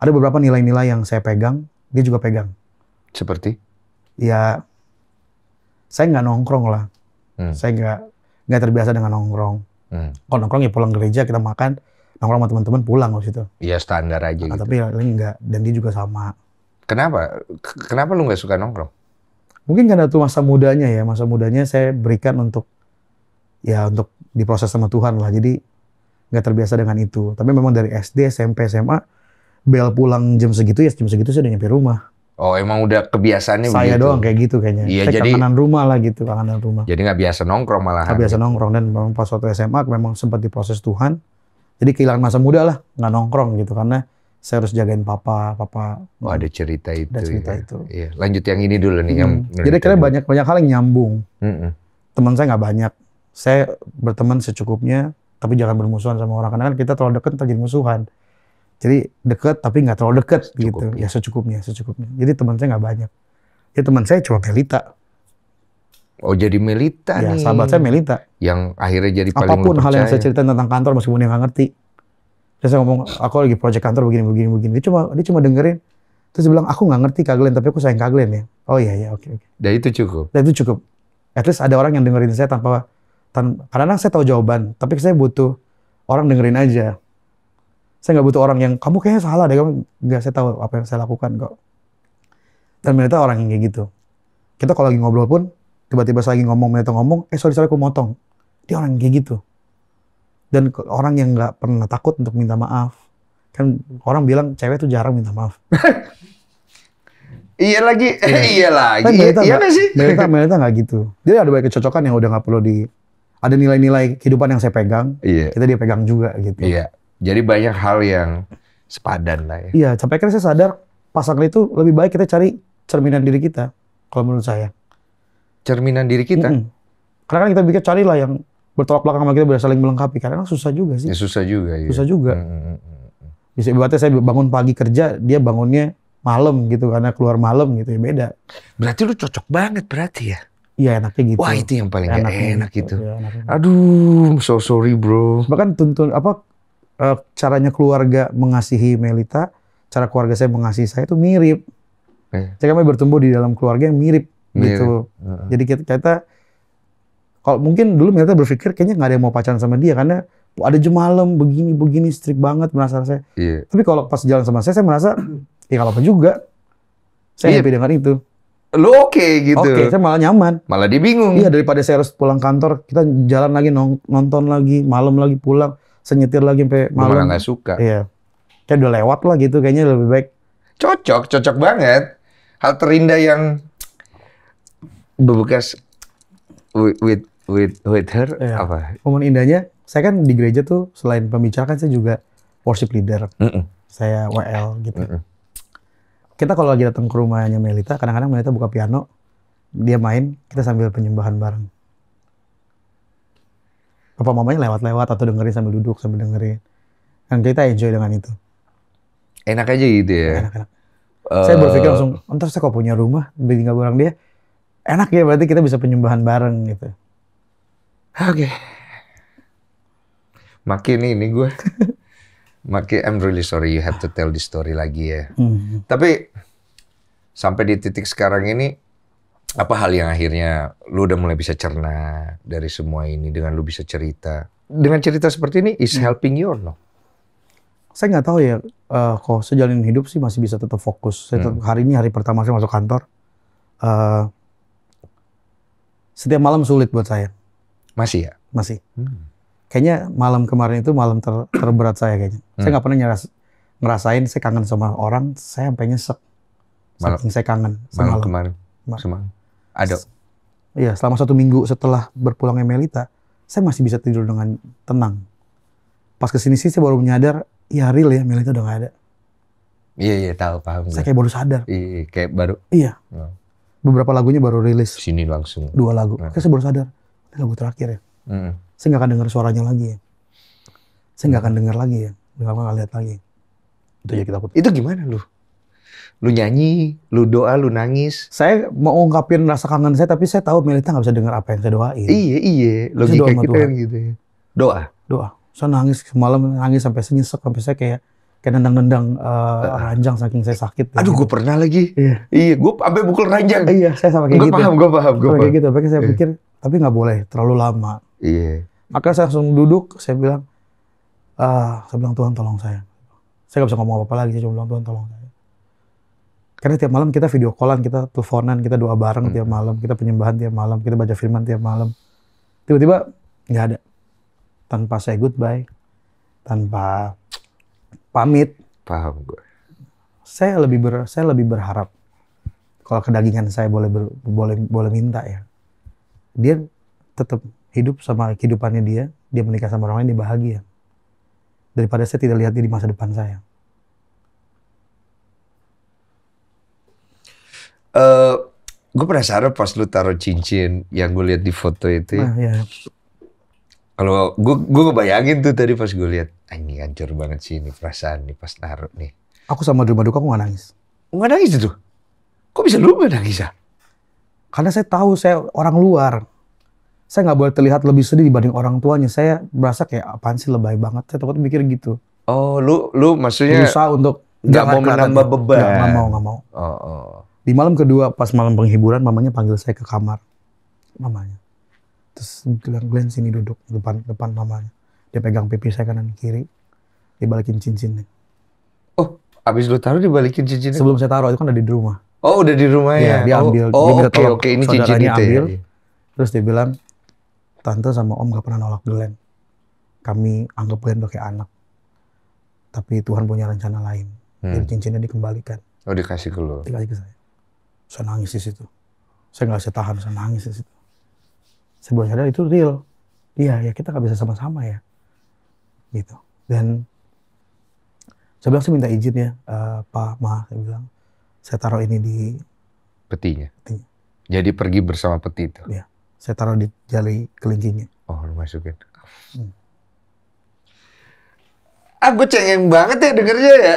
Ada beberapa nilai-nilai yang saya pegang, dia juga pegang. Seperti? Ya, saya nggak nongkrong lah. Saya nggak terbiasa dengan nongkrong. Kalau nongkrong ya pulang gereja, kita makan, nongkrong sama teman-teman pulang loh situ. Iya standar aja gitu. Tapi enggak, dan dia juga sama. Kenapa? Kenapa lu nggak suka nongkrong? Mungkin karena itu masa mudanya ya, masa mudanya saya berikan untuk diproses sama Tuhan lah. Jadi nggak terbiasa dengan itu. Tapi memang dari SD, SMP, SMA, bel pulang jam segitu saya udah nyampe rumah. Oh emang udah kebiasaannya begitu? Saya doang kayak gitu kayaknya. Iya, saya kangenan rumah lah gitu, kangenan rumah. Jadi nggak biasa nongkrong malahan? Nggak biasa nongkrong, dan memang pas waktu SMA memang sempat diproses Tuhan. Jadi kehilangan masa muda lah, nggak nongkrong gitu. Karena saya harus jagain papa. Oh ada cerita itu. Ada cerita ya. itu. Iya. Lanjut yang ini dulu nih. Jadi akhirnya banyak hal yang nyambung. Teman saya nggak banyak. Saya berteman secukupnya, tapi jangan bermusuhan sama orang. Karena kan kita terlalu dekat terjadi musuhan. Jadi dekat tapi nggak terlalu dekat gitu. Ya secukupnya. Jadi teman saya nggak banyak. Ya teman saya cuma Melita. Oh jadi Melita nih. Ya sahabat saya Melita. Yang akhirnya jadi paling apapun hal yang saya ceritain tentang kantor meskipun dia nggak ngerti. Terus saya ngomong, aku lagi project kantor begini. Dia cuma dengerin. Terus dia bilang, aku nggak ngerti Kak Glenn, tapi aku sayang Kak Glenn ya. Oh iya, oke. Dan itu cukup? Dan itu cukup. At least ada orang yang dengerin saya kadang saya tahu jawaban, tapi saya butuh orang dengerin aja. Saya nggak butuh orang yang, kamu kayaknya salah deh, nggak, saya tahu apa yang saya lakukan kok. Dan Melita orang yang kayak gitu. Kita kalau lagi ngobrol pun, tiba-tiba saya lagi ngomong, Melita ngomong, sorry aku motong. Dia orang yang kayak gitu. Dan orang yang nggak pernah takut untuk minta maaf. Kan orang bilang cewek tuh jarang minta maaf. Iya lagi. Iya nggak sih? Melita nggak gitu. Dia ada banyak kecocokan yang udah nggak perlu ada nilai-nilai kehidupan yang saya pegang. Iya. Kita dia pegang juga gitu. Iya. Jadi banyak hal yang sepadan lah ya. Iya. Sampai akhirnya saya sadar pasangan itu lebih baik kita cari cerminan diri kita. Kalau menurut saya. Cerminan diri kita? Karena kan kita pikir carilah yang bertolak belakang sama kita, bisa saling melengkapi. Karena susah juga sih. Ya, susah juga. Ya. Susah juga. Bisa ibaratnya saya bangun pagi kerja, dia bangunnya malam gitu, karena keluar malam gitu ya, beda. Berarti lu cocok banget berarti ya? Iya enaknya gitu. Wah itu yang paling enak gitu. Ya, aduh, so sorry bro. Bahkan caranya keluarga mengasihi Melita, cara keluarga saya mengasihi saya itu mirip. Kami bertumbuh di dalam keluarga yang mirip. Gitu. Jadi kita kalau mungkin dulu Melita berpikir kayaknya nggak ada yang mau pacaran sama dia karena ada jam malam begini strict banget merasa saya. Iya. Tapi kalau pas jalan sama saya merasa ya kalau apa juga. Saya happy dengan itu. Lu oke gitu. Oke, saya malah nyaman. Malah dia bingung. Iya, daripada saya harus pulang kantor, kita jalan lagi nonton lagi, malam lagi pulang. Saya nyetir lagi sampai Lu malah malam. nggak suka. Iya. Kayak udah lewat lah gitu, kayaknya lebih baik. Cocok banget. Hal terindah yang bebekas with her Iya. apa? Momen indahnya, saya kan di gereja tuh selain pembicara kan saya juga worship leader. Saya WL gitu. Kita kalau lagi datang ke rumahnya Melita, kadang-kadang Melita buka piano, dia main, kita sambil penyembahan bareng. Papa mamanya lewat-lewat atau dengerin sambil duduk, sambil dengerin. Dan kita enjoy dengan itu. Enak aja gitu ya. Enak-enak. Saya berpikir langsung, ntar saya kalau punya rumah, tinggal bareng dia, enak ya berarti kita bisa penyembahan bareng gitu. Oke. Makin ini gue. Makin I'm really sorry you have to tell this story lagi ya. Tapi sampai di titik sekarang ini, apa hal yang akhirnya lu udah mulai bisa cerna dari semua ini dengan lu bisa cerita. Dengan cerita seperti ini is helping you or no? Saya nggak tahu ya, kalau saya jalanin hidup sih masih bisa tetap fokus. Saya tetap, hari ini hari pertama saya masuk kantor. Setiap malam sulit buat saya. Masih ya? Masih. Kayaknya malam kemarin itu malam terberat saya kayaknya. Saya nggak pernah ngerasain saya kangen sama orang, saya sampai nyesek. Saking saya kangen malam kemarin. Semalam. Ada. Iya, selama 1 minggu setelah berpulangnya Melita, saya masih bisa tidur dengan tenang. Pas kesini sih saya baru menyadar, ya real ya Melita udah nggak ada. Iya tahu, paham. Saya kayak baru sadar. Iya, kayak baru. Iya. Beberapa lagunya baru rilis. Sini langsung. 2 lagu. Saya baru sadar, ini lagu terakhir ya. Saya nggak akan dengar suaranya lagi ya. Saya nggak akan dengar lagi ya. Nggak akan lihat lagi. Itu aja kita putus. Itu gimana lu? Lu nyanyi, lu doa, lu nangis. Saya mau ungkapin rasa kangen saya, tapi saya tahu Melita nggak bisa dengar apa yang saya doain. Iya. Logika kita kan gitu ya. Doa. Saya nangis semalam, nangis sampai senyesek, sampai saya kayak nendang-nendang ranjang saking saya sakit. Aduh, gue pernah lagi. Iya, gue sampai pukul ranjang. Iya, saya sama kayak gitu. Gue paham. Kayak gitu, tapi saya pikir, tapi nggak boleh terlalu lama. Iya. Makanya saya langsung duduk, saya bilang Tuhan tolong saya. Saya nggak bisa ngomong apa-apa lagi, saya cuma bilang Tuhan tolong saya. Karena tiap malam kita video callan, kita teleponan, kita doa bareng tiap malam, kita penyembahan tiap malam, kita baca firman tiap malam. Tiba-tiba nggak ada. Tanpa say goodbye, tanpa pamit. Paham gue. Saya lebih berharap kalau kedagingan saya boleh minta ya. Dia tetap hidup sama kehidupannya dia menikah sama orang lain, dia bahagia. Daripada saya tidak lihat dia di masa depan saya. Gue penasaran pas lu taruh cincin yang gue lihat di foto itu ya. Iya. Kalau gue ngebayangin tuh tadi pas gue lihat, ini hancur banget sih ini perasaan nih pas taruh nih. Aku sama Derma Duka aku nggak nangis. Nggak nangis itu? Kok bisa lu nggak nangis ya? Karena saya tahu saya orang luar. Saya nggak boleh terlihat lebih sedih dibanding orang tuanya. Saya berasa kayak apaan sih lebay banget. Saya takut mikir gitu. Oh, lu maksudnya berusaha untuk nggak mau menambah beban. Nggak mau. Di malam kedua, pas malam penghiburan, mamanya panggil saya ke kamar. Mamanya. Terus bilang, Glenn sini duduk depan mamanya. Dia pegang pipi saya kanan kiri. Dia balikin cincinnya. Oh, abis lu taruh dibalikin cincinnya? Sebelum saya taruh, itu kan ada di rumah. Oh, udah di rumah ya? Dia ambil. Oke, ini cincinnya ambil. Ya. Terus dia bilang, Tante sama Om gak pernah nolak Glenn. Kami anggap Glenn udah kayak anak. Tapi Tuhan punya rencana lain. Jadi cincinnya dikembalikan. Oh, dikasih ke lu? Dikasih ke saya. Saya nangis di situ. Saya nggak bisa tahan, saya nangis di situ. Saya baru sadar itu real. Iya, ya kita nggak bisa sama-sama ya. Gitu. Dan saya bilang, saya minta izin ya, Pak, Ma, saya bilang, saya taruh ini di petinya. Jadi pergi bersama peti itu? Iya. Saya taruh di jari kelincinya. Oh, lu masukin. Gue cengeng banget ya dengernya ya.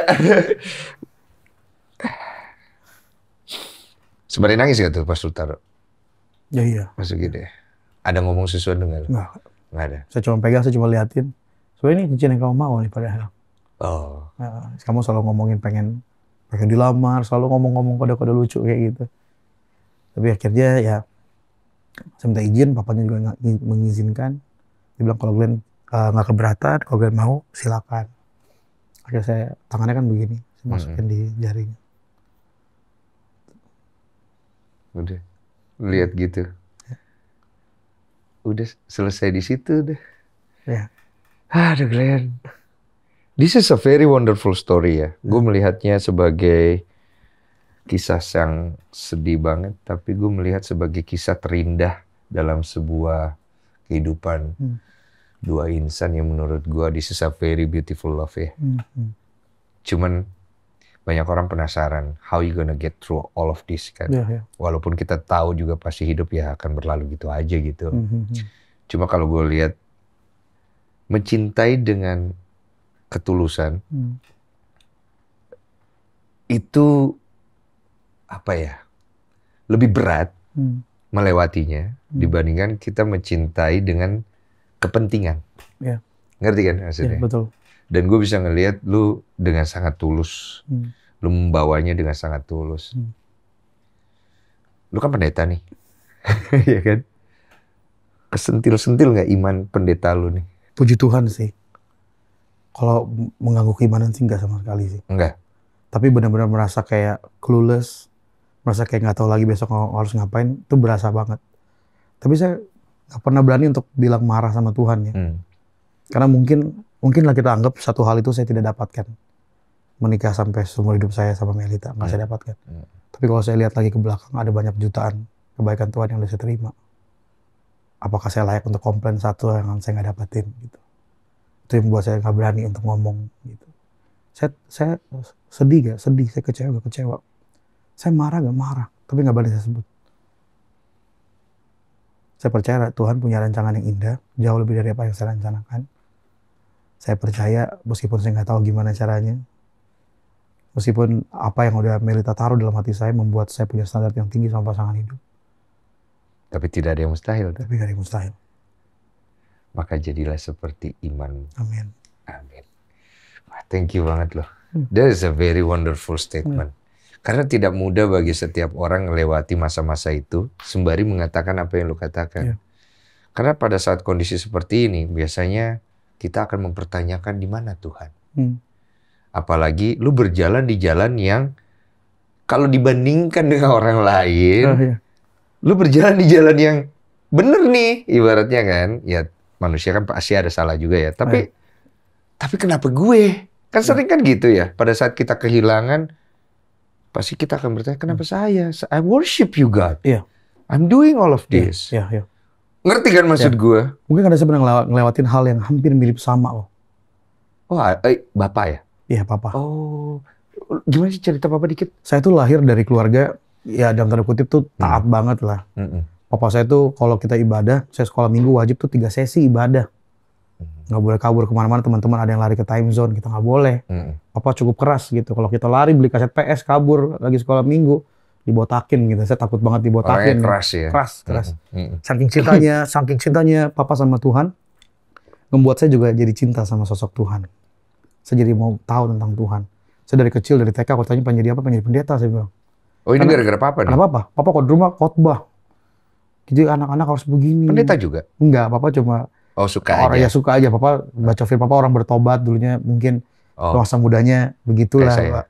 Sebenarnya nangis gak tuh pas lu taruh? Ya iya. Masukin deh. Ada ngomong sesuatu nggak? Nggak ada. Saya cuma pegang, saya cuma liatin. Soalnya ini cincin yang kamu mau nih padahal. Oh. Kamu selalu ngomongin pengen dilamar, selalu ngomong-ngomong kode-kode lucu kayak gitu. Tapi akhirnya ya saya minta izin, papanya juga mengizinkan. Dia bilang kalau Glenn nggak keberatan, kalau Glenn mau silakan. Akhirnya saya tangannya kan begini, saya masukin di jarinya. Udah, lihat gitu. Udah selesai di situ deh. Ya. Aduh Glenn. This is a very wonderful story ya. Gue melihatnya sebagai kisah yang sedih banget, tapi gue melihat sebagai kisah terindah dalam sebuah kehidupan dua insan yang menurut gue this is a very beautiful love ya. Cuman banyak orang penasaran how you gonna get through all of this kan. Walaupun kita tahu juga pasti hidup ya akan berlalu gitu aja gitu. Cuma kalau gue lihat mencintai dengan ketulusan itu apa ya, lebih berat melewatinya dibandingkan kita mencintai dengan kepentingan. Ngerti kan maksudnya? Betul. Dan gue bisa ngelihat lu dengan sangat tulus, lu membawanya dengan sangat tulus. Lu kan pendeta nih, ya kan? Kesentil-sentil nggak iman pendeta lu nih? Puji Tuhan sih. Kalau mengganggu keimanan sih nggak sama sekali sih. Enggak. Tapi benar-benar merasa kayak clueless, merasa kayak nggak tahu lagi besok harus ngapain, itu berasa banget. Tapi saya nggak pernah berani untuk bilang marah sama Tuhan ya. Karena mungkinlah kita anggap satu hal itu saya tidak dapatkan. Menikah sampai seumur hidup saya sama Melita, nggak saya dapatkan. Tapi kalau saya lihat lagi ke belakang, ada banyak jutaan kebaikan Tuhan yang udah saya terima. Apakah saya layak untuk komplain satu yang saya nggak dapatin gitu. Itu yang membuat saya nggak berani untuk ngomong gitu. Saya sedih gak? Sedih. Saya kecewa gak? Kecewa. Saya marah gak? Marah. Tapi nggak berani saya sebut. Saya percaya Tuhan punya rancangan yang indah, jauh lebih dari apa yang saya rencanakan. Saya percaya meskipun saya nggak tahu gimana caranya, meskipun apa yang udah Melita taruh dalam hati saya membuat saya punya standar yang tinggi sama pasangan hidup. Tapi tidak ada yang mustahil. Tapi tidak ada yang mustahil. Maka jadilah seperti iman. Amin. Amin. Thank you banget loh. That is a very wonderful statement. Karena tidak mudah bagi setiap orang melewati masa-masa itu sembari mengatakan apa yang lu katakan. Karena pada saat kondisi seperti ini biasanya kita akan mempertanyakan di mana Tuhan. Apalagi lu berjalan di jalan yang kalau dibandingkan dengan orang lain, lu berjalan di jalan yang bener nih ibaratnya kan. Ya manusia kan pasti ada salah juga ya. Tapi kenapa gue? Kan sering kan gitu ya. Pada saat kita kehilangan, pasti kita akan bertanya, kenapa saya? I worship you God. I'm doing all of this. Ngerti kan maksud gue? Mungkin karena saya pernah ngelewatin hal yang hampir mirip sama loh. Oh, Bapak ya? Iya, Papa. Oh, gimana sih cerita Papa dikit? Saya tuh lahir dari keluarga, ya dalam tanda kutip tuh taat banget lah. Papa saya tuh kalau kita ibadah, saya sekolah minggu wajib tuh 3 sesi ibadah. Nggak boleh kabur kemana-mana, teman-teman ada yang lari ke time zone, kita nggak boleh. Papa cukup keras gitu. Kalau kita lari beli kaset PS, kabur lagi sekolah minggu, dibotakin gitu. Saya takut banget dibotakin. Keras ya? Keras. Saking cintanya Papa sama Tuhan, membuat saya juga jadi cinta sama sosok Tuhan. Saya jadi mau tahu tentang Tuhan. Saya dari kecil, dari TK, kalau tanya pengen jadi apa? Pengen jadi pendeta, saya bilang. Oh ini gara-gara Papa nih? Karena Papa kalau di rumah khotbah. Jadi anak-anak harus begini. Pendeta juga? Enggak, Papa cuma suka aja. Ya suka aja. Papa baca film, Papa orang bertobat dulunya mungkin masa mudanya begitulah. Pak.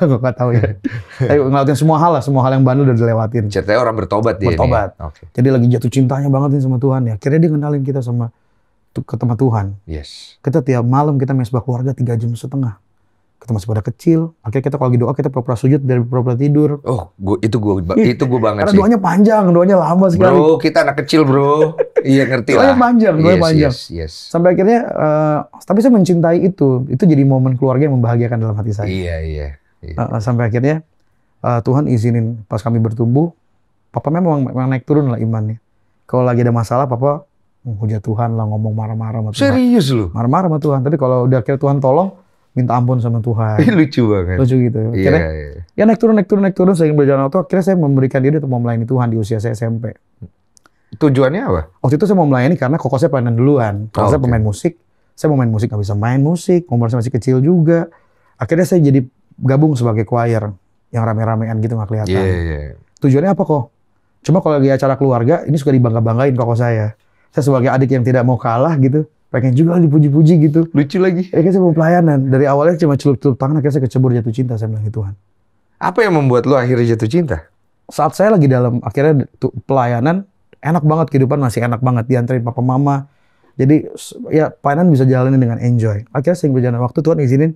Gak tahu ya. Tapi ngelakuin semua hal yang bandel udah dilewatin. Ceritanya orang bertobat dia. Bertobat. Jadi lagi jatuh cintanya banget nih sama Tuhan ya. Akhirnya dia kenalin kita ke tempat Tuhan. Yes. Kita tiap malam kita mesbah keluarga 3,5 jam. Kita masih pada kecil. Akhirnya kita kalau lagi doa kita pura-pura sujud dari pura-pura tidur. Oh, itu gue banget karena sih. Karena doanya lama sekali. Bro, kita anak kecil bro. Iya ngerti lah. Doanya panjang. Yes. Sampai akhirnya, tapi saya mencintai itu. Itu jadi momen keluarga yang membahagiakan dalam hati saya. Iya. Sampai akhirnya Tuhan izinin pas kami bertumbuh, Papa memang naik turun lah imannya. Kalau lagi ada masalah, Papa menghujat Tuhan lah, ngomong marah-marah sama Tuhan. Serius lu? Marah-marah sama Tuhan. Tapi kalau udah akhirnya Tuhan tolong, minta ampun sama Tuhan. Lucu banget. Lucu gitu. Akhirnya, ya naik turun, sehingga berjalan waktu. Akhirnya saya memberikan diri untuk mau melayani Tuhan di usia saya SMP. Tujuannya apa? Waktu itu saya mau melayani karena koko saya pelayanan duluan. Kalau saya pemain musik, saya mau main musik nggak bisa main musik. Umur saya masih kecil juga. Akhirnya saya jadi gabung sebagai choir yang rame-ramean gitu nggak kelihatan. Tujuannya apa kok? Cuma kalau lagi acara keluarga, ini suka dibangga-banggain koko saya. Saya sebagai adik yang tidak mau kalah gitu. Pengen juga dipuji-puji gitu. Lucu lagi. Akhirnya saya mau pelayanan. Dari awalnya cuma celup-celup tangan, akhirnya saya kecebur jatuh cinta. Saya bilang Tuhan. Apa yang membuat lo akhirnya jatuh cinta? Saat saya lagi dalam akhirnya pelayanan, enak banget kehidupan, masih enak banget. Dianterin papa mama, Jadi ya finance bisa jalanin dengan enjoy. Akhirnya sering berjalan waktu Tuhan izinin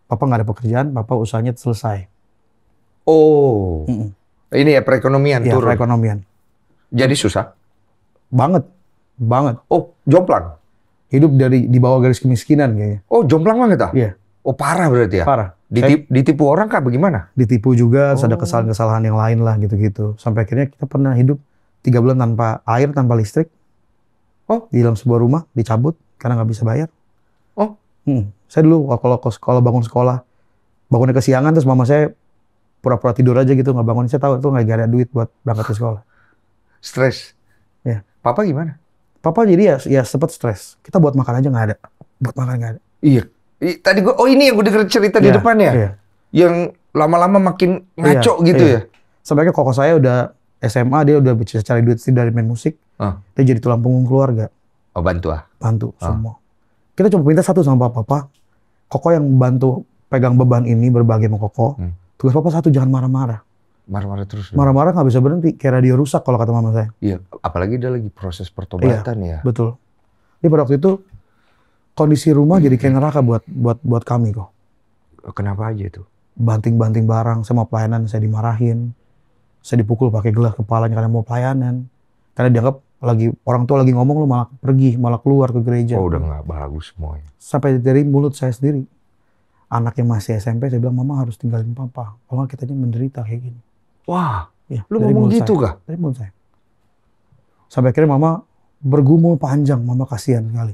papa nggak ada pekerjaan, papa usahanya selesai. Oh, ini ya perekonomian Iya, turun. perekonomian. Jadi susah. Banget. Oh, jomplang. Hidup di bawah garis kemiskinan kayaknya. Oh, jomplang banget ah? Iya. Oh, parah berarti ya? Parah. Ditipu orang kah bagaimana? Ditipu juga, terus ada kesalahan-kesalahan yang lain lah gitu-gitu. Sampai akhirnya kita pernah hidup 3 bulan tanpa air, tanpa listrik. Oh. Di dalam sebuah rumah, dicabut karena nggak bisa bayar. Oh. Saya dulu kalau bangun sekolah, bangunnya kesiangan, terus mama saya pura-pura tidur aja gitu, nggak bangun. Saya tahu itu nggak ada duit buat berangkat ke sekolah. Stres. Ya. Papa gimana? Papa jadi ya sempat stres. Kita buat makan aja nggak ada. Buat makan nggak ada. Iya. Tadi ini yang gue denger cerita di depan ya? Iya. Yang lama-lama makin ngaco gitu ya? Sampai koko saya udah SMA, dia udah bisa cari duit dari main musik. Dia jadi tulang punggung keluarga. Oh, bantu ah? Bantu semua. Kita cuma minta satu sama papa. Koko yang bantu pegang beban ini, berbagi sama koko. Tugas papa satu, jangan marah-marah. Marah-marah terus. Marah-marah nggak bisa berhenti, kayak radio rusak kalau kata mama saya. Iya, apalagi dia lagi proses pertobatan ya. Betul. Jadi pada waktu itu kondisi rumah jadi kayak neraka buat kami kok. Kenapa aja itu? Banting-banting barang, saya mau pelayanan, saya dimarahin. Saya dipukul pakai gelas kepalanya karena mau pelayanan. Karena dianggap orang tua lagi ngomong, lu malah pergi, malah keluar ke gereja. Oh, udah nggak bagus semuanya. Sampai dari mulut saya sendiri. Anak yang masih SMP, saya bilang, mama harus tinggalin papa. Kalau nggak kitanya menderita kayak gini. Wah, ya, lu ngomong gitu kah? Dari mulut saya. Sampai akhirnya mama bergumul panjang, mama kasihan sekali.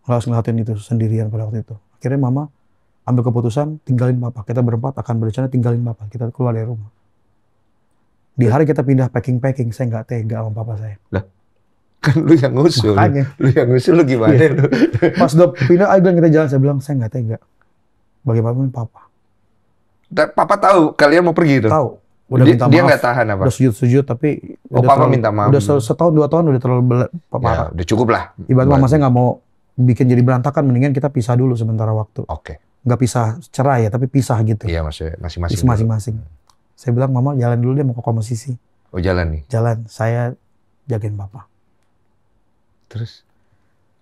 Harus ngeliatin itu sendirian pada waktu itu. Akhirnya mama ambil keputusan tinggalin papa. Kita berempat akan berencana tinggalin papa. Kita keluar dari rumah. Di hari kita pindah packing, saya nggak tega sama papa saya. Lah, kan lu yang ngusul. Makanya. Lu yang ngusul, lu gimana lu? Pas udah pindah, ayo bilang kita jalan. Saya bilang, saya nggak tega. Bagaimanapun papa. Papa tahu kalian mau pergi itu? Tahu. Udah minta maaf. Dia nggak tahan apa? Udah sujud-sujud, tapi papa minta maaf. Udah setahun 2 tahun udah terlalu parah. Ya, udah cukup lah. Ibarat mama saya nggak mau bikin jadi berantakan, mendingan kita pisah dulu sementara waktu. Oke. Nggak pisah cerai ya, tapi pisah gitu. Iya, maksudnya masing-masing. Masing-masing. Saya bilang, mama jalan dulu deh, mau ke Koko Sisi. Oh, jalan nih? Jalan. Saya jagain papa. Terus?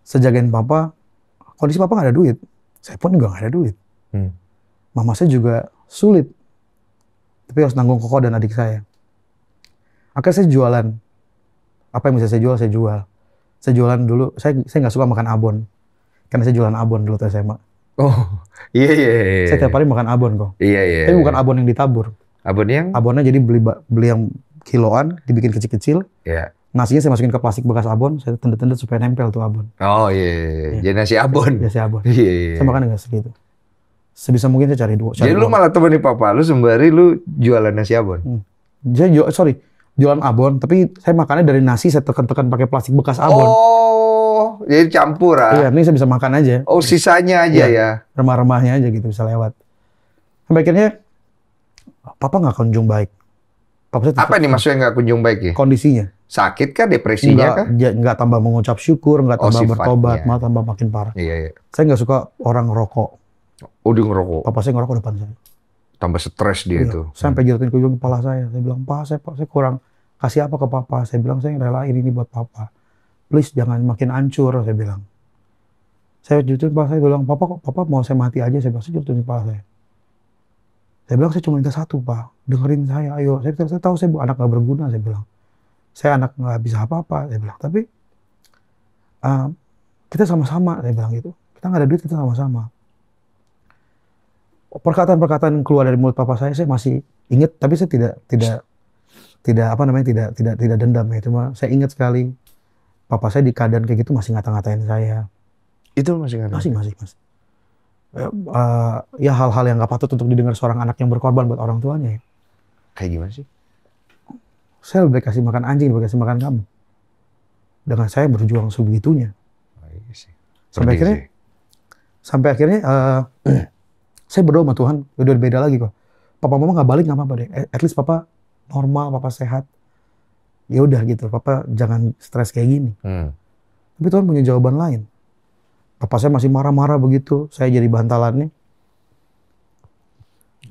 Sejagain papa, kondisi papa nggak ada duit. Saya pun juga nggak ada duit. Mama saya juga sulit. Tapi harus nanggung Koko dan adik saya. Akhirnya saya jualan. Apa yang bisa saya jual, saya jual. Saya jualan dulu, saya nggak suka makan abon. Karena saya jualan abon dulu tuh SMA. Oh, iya. Saya tiap hari makan abon kok. Iya. Tapi bukan abon yang ditabur. Abon yang? Abonnya jadi beli yang kiloan, dibikin kecil-kecil. Iya. Nasinya saya masukin ke plastik bekas abon, saya tendet-tendet supaya nempel tuh abon. Oh iya. Jadi nasi abon. Nasi abon. Iya. Saya makan nggak segitu. Sebisa mungkin saya cari dua. Jadi lu malah temenin papa lu sembari lu jualan nasi abon. Jualan abon, tapi saya makannya dari nasi saya tekan-tekan pakai plastik bekas abon. Oh, jadi campur ah. Iya, ini saya bisa makan aja. Oh, sisanya aja ya. Remah-remahnya aja gitu bisa lewat. Sampai akhirnya papa nggak kunjung baik. Apa nih maksudnya nggak kunjung baik ya? Kondisinya. Sakit kah, depresinya kah? Nggak tambah mengucap syukur, nggak tambah bertobat, malah tambah makin parah. Iya. Saya nggak suka orang ngerokok. Oh, dia ngerokok. Papa saya ngerokok depan saya. Tambah stres dia itu. Sampai jatuhin ke ujung kepala saya. Saya bilang, saya kurang kasih apa ke papa. Saya bilang, saya relain ini buat papa. Please jangan makin hancur, saya bilang. Saya jatuhin kepala saya, bilang, papa mau saya mati aja. Saya bilang, saya jatuhin kepala saya. Saya bilang, saya cuma minta satu, Pak. Dengerin saya, ayo. Saya tahu saya anak gak berguna, saya bilang. Saya anak gak bisa apa-apa, saya bilang. Tapi kita sama-sama, saya bilang gitu. Kita gak ada duit, kita sama-sama. Perkataan-perkataan keluar dari mulut papa saya masih ingat, tapi saya tidak dendam ya. Cuma saya ingat sekali papa saya di keadaan kayak gitu masih ngata-ngatain saya. Itu masih ngatain? Masih. Ya hal-hal yang nggak patut untuk didengar seorang anak yang berkorban buat orang tuanya. Ya. Kayak gimana sih? Saya lebih kasih makan anjing daripada kasih makan kamu. Dengan saya berjuang sebegitunya. Oh, iya sih. Sampai akhirnya saya berdoa sama Tuhan, udah beda lagi kok. Papa mama nggak balik nggak apa-apa deh. At least papa normal, papa sehat. Ya udah gitu, papa jangan stres kayak gini. Tapi Tuhan punya jawaban lain. Papa saya masih marah-marah begitu, saya jadi bantalannya.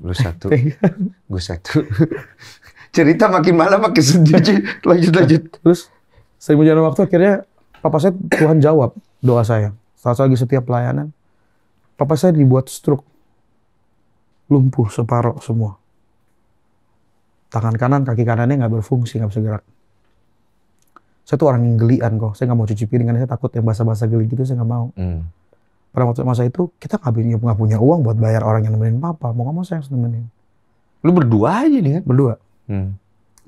Lu satu, gue satu. Cerita makin malam makin sedih. Lanjut. Terus sering berjalan waktu akhirnya Papa saya Tuhan jawab doa saya. Saat lagi setiap pelayanan, papa saya dibuat stroke. Lumpuh separuh semua. Tangan kanan, kaki kanannya nggak berfungsi, nggak bisa gerak. Saya tuh orang yang gelian kok. Saya nggak mau cuci piring karena saya takut yang basah-basah geli gitu, saya nggak mau. Pada waktu masa itu, kita nggak punya uang buat bayar orang yang nemenin papa. Mau nggak mau saya harus nemenin. Lu berdua aja nih kan? Berdua.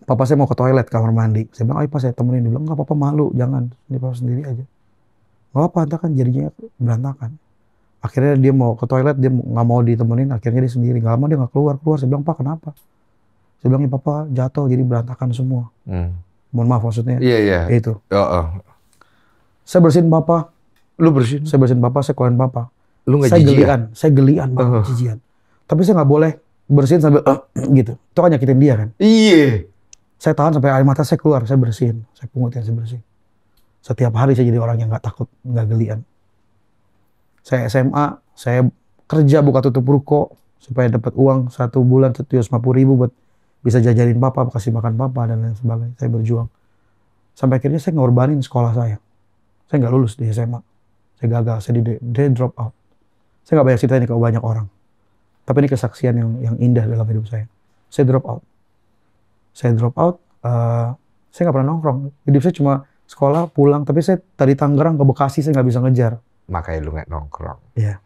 Papa saya mau ke toilet, kamar mandi. Saya bilang, ayo pas saya temenin. Dia bilang, nggak apa-apa, malu, jangan. Ini papa sendiri aja. Nggak apa-apa, entah kan jadinya berantakan. Akhirnya dia mau ke toilet, dia nggak mau ditemenin. Akhirnya dia sendiri. Nggak lama dia nggak keluar. Saya bilang, Pak kenapa? Saya bilang, ya papa jatuh, jadi berantakan semua. Mohon maaf maksudnya. Iya. Itu. Saya bersihin papa. Lu bersihin? Saya bersihin papa, saya keluarin papa. Lu nggak jijian? Saya gelian banget, jijian. Tapi saya nggak boleh bersihin sambil gitu. Itu kan nyakitin dia kan. Iya. Saya tahan sampai air mata saya keluar, saya bersihin. Saya pungutin, saya bersihin. Setiap hari saya jadi orang yang nggak takut, nggak gelian. Saya SMA, saya kerja buka tutup ruko supaya dapat uang 1 bulan 750.000 buat bisa jajanin papa, kasih makan papa dan lain sebagainya. Saya berjuang. Sampai akhirnya saya ngorbanin sekolah saya. Saya nggak lulus di SMA. Saya gagal, saya drop out. Saya nggak banyak cerita ini ke banyak orang. Tapi ini kesaksian yang indah dalam hidup saya. Saya drop out. Saya nggak pernah nongkrong. Hidup saya cuma sekolah, pulang. Tapi saya dari Tangerang ke Bekasi, saya nggak bisa ngejar. Makanya lu nggak nongkrong. Iya.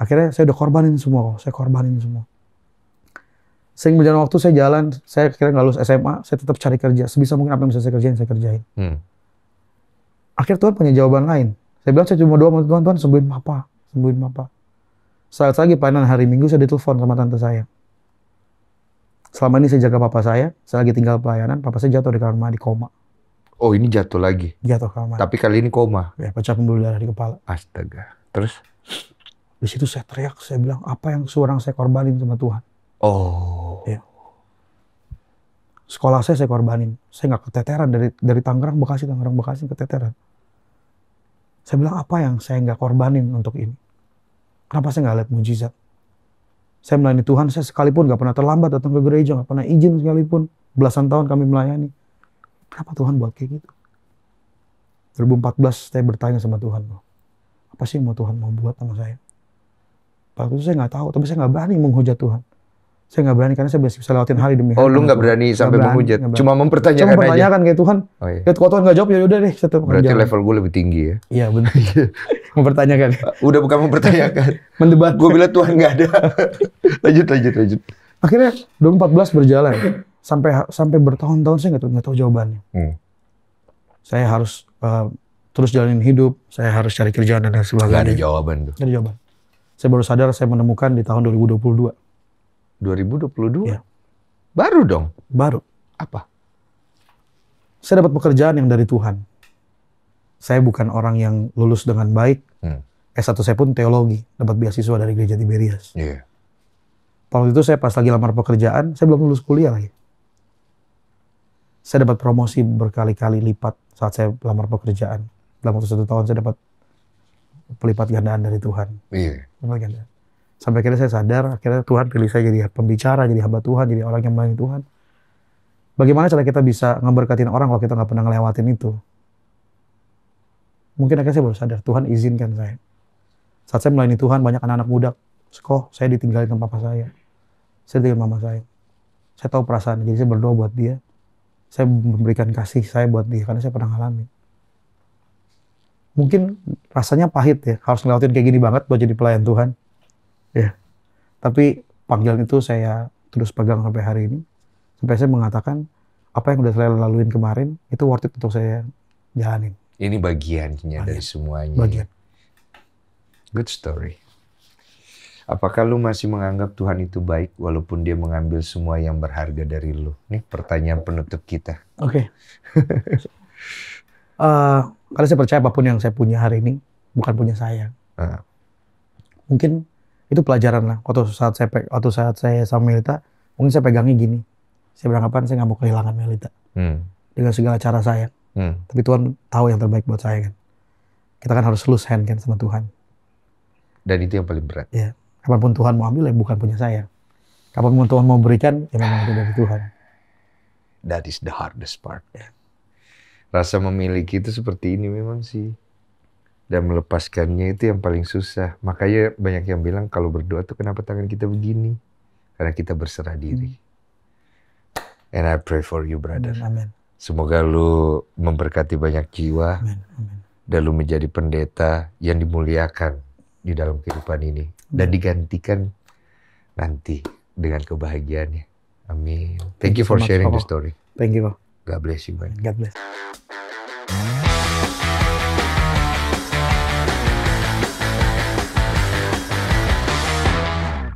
Akhirnya saya udah korbanin semua. Saya korbanin semua. Sering berjalan waktu, saya jalan. Saya kira nggak lulus SMA, saya tetap cari kerja. Sebisa mungkin apa yang bisa saya kerjain, saya kerjain. Akhirnya Tuhan punya jawaban lain. Saya bilang, saya cuma doa sama Tuhan, sembuhin papa. Sembuhin papa. Saat lagi pelayanan hari Minggu, saya ditelepon sama tante saya. Selama ini saya jaga papa saya lagi tinggal pelayanan, papa saya jatuh di kamar mandi, koma. Oh, ini jatuh lagi? Jatuh kamar mandi. Tapi kali ini koma? Ya, pecah pembuluh darah di kepala. Astaga. Terus? Di situ saya teriak, saya bilang, apa yang seorang saya korbanin sama Tuhan? Oh. Ya. Sekolah saya korbanin. Saya nggak keteteran dari Tangerang, Bekasi keteteran. Saya bilang, apa yang saya nggak korbanin untuk ini? Kenapa saya nggak lihat mujizat? Saya melayani Tuhan, saya sekalipun nggak pernah terlambat datang ke gereja, nggak pernah izin sekalipun. Belasan tahun kami melayani. Kenapa Tuhan buat kayak gitu? 2014 saya bertanya sama Tuhan, apa sih yang Tuhan mau buat sama saya? Waktu itu saya nggak tahu, tapi saya nggak berani menghujat Tuhan. Saya nggak berani karena saya bisa lewatin hari demi hari. Oh, lu nggak berani sampai menghujat? Cuma mempertanyakan aja? Cuma mempertanyakan kayak Tuhan. Oh, iya. Kalau Tuhan nggak jawab, ya udah deh. Berarti level gue lebih tinggi ya? Iya benar. Mempertanyakan. Udah bukan mempertanyakan. Mendebat. Gue bilang Tuhan nggak ada. Lanjut. Akhirnya 2014 berjalan. Sampai bertahun-tahun saya nggak tahu jawabannya. Saya harus terus jalanin hidup. Saya harus cari kerjaan dan sebagainya. Nggak ada jawaban tuh? Nggak ada jawaban. Saya baru sadar saya menemukan di tahun 2022. 2022? Ya. Baru dong? Baru. Apa? Saya dapat pekerjaan yang dari Tuhan. Saya bukan orang yang lulus dengan baik. S1 saya pun teologi. Dapat beasiswa dari Gereja Tiberias. Iya. Waktu itu saya pas lagi lamar pekerjaan, saya belum lulus kuliah lagi. Saya dapat promosi berkali-kali lipat saat saya lamar pekerjaan. Dalam waktu 1 tahun saya dapat pelipat gandaan dari Tuhan. Iya. Pelipat gandaan. Sampai akhirnya saya sadar, akhirnya Tuhan pilih saya jadi pembicara, jadi hamba Tuhan, jadi orang yang melayani Tuhan. Bagaimana cara kita bisa ngeberkatin orang kalau kita nggak pernah ngelewatin itu? Mungkin akhirnya saya baru sadar, Tuhan izinkan saya. Saat saya melayani Tuhan, banyak anak-anak muda, saya ditinggalin sama papa saya. Saya ditinggalin mama saya. Saya tahu perasaan, jadi saya berdoa buat dia. Saya memberikan kasih saya buat dia, karena saya pernah ngalamin. Mungkin rasanya pahit ya, harus ngelewatin kayak gini banget buat jadi pelayan Tuhan. Ya, tapi panggilan itu saya terus pegang sampai hari ini. Sampai saya mengatakan, apa yang udah saya laluin kemarin, itu worth it untuk saya jalanin. Ini bagiannya dari semuanya. Bagian. Good story. Apakah lu masih menganggap Tuhan itu baik walaupun dia mengambil semua yang berharga dari lu? Nih pertanyaan penutup kita. Oke. Karena saya percaya apapun yang saya punya hari ini, bukan punya saya. Mungkin itu pelajaran lah. Waktu saat saya sama Melita, mungkin saya pegangnya gini. Saya beranggapan saya nggak mau kehilangan Melita. Dengan segala cara saya. Tapi Tuhan tahu yang terbaik buat saya kan. Kita kan harus loose hand kan sama Tuhan. Dan itu yang paling berat. Ya. Kapanpun Tuhan mau ambil ya bukan punya saya. Kapanpun Tuhan mau berikan ya memang itu dari Tuhan. That is the hardest part. Ya. Rasa memiliki itu seperti ini memang sih. Dan melepaskannya itu yang paling susah. Makanya banyak yang bilang kalau berdoa tuh kenapa tangan kita begini? Karena kita berserah diri. And I pray for you, brother. Amin. Semoga lu memberkati banyak jiwa. Amin. Amin. Dan lu menjadi pendeta yang dimuliakan di dalam kehidupan ini. Dan digantikan nanti dengan kebahagiaannya. Amin. Thank you for sharing the story. Thank you. God bless you, man. God bless.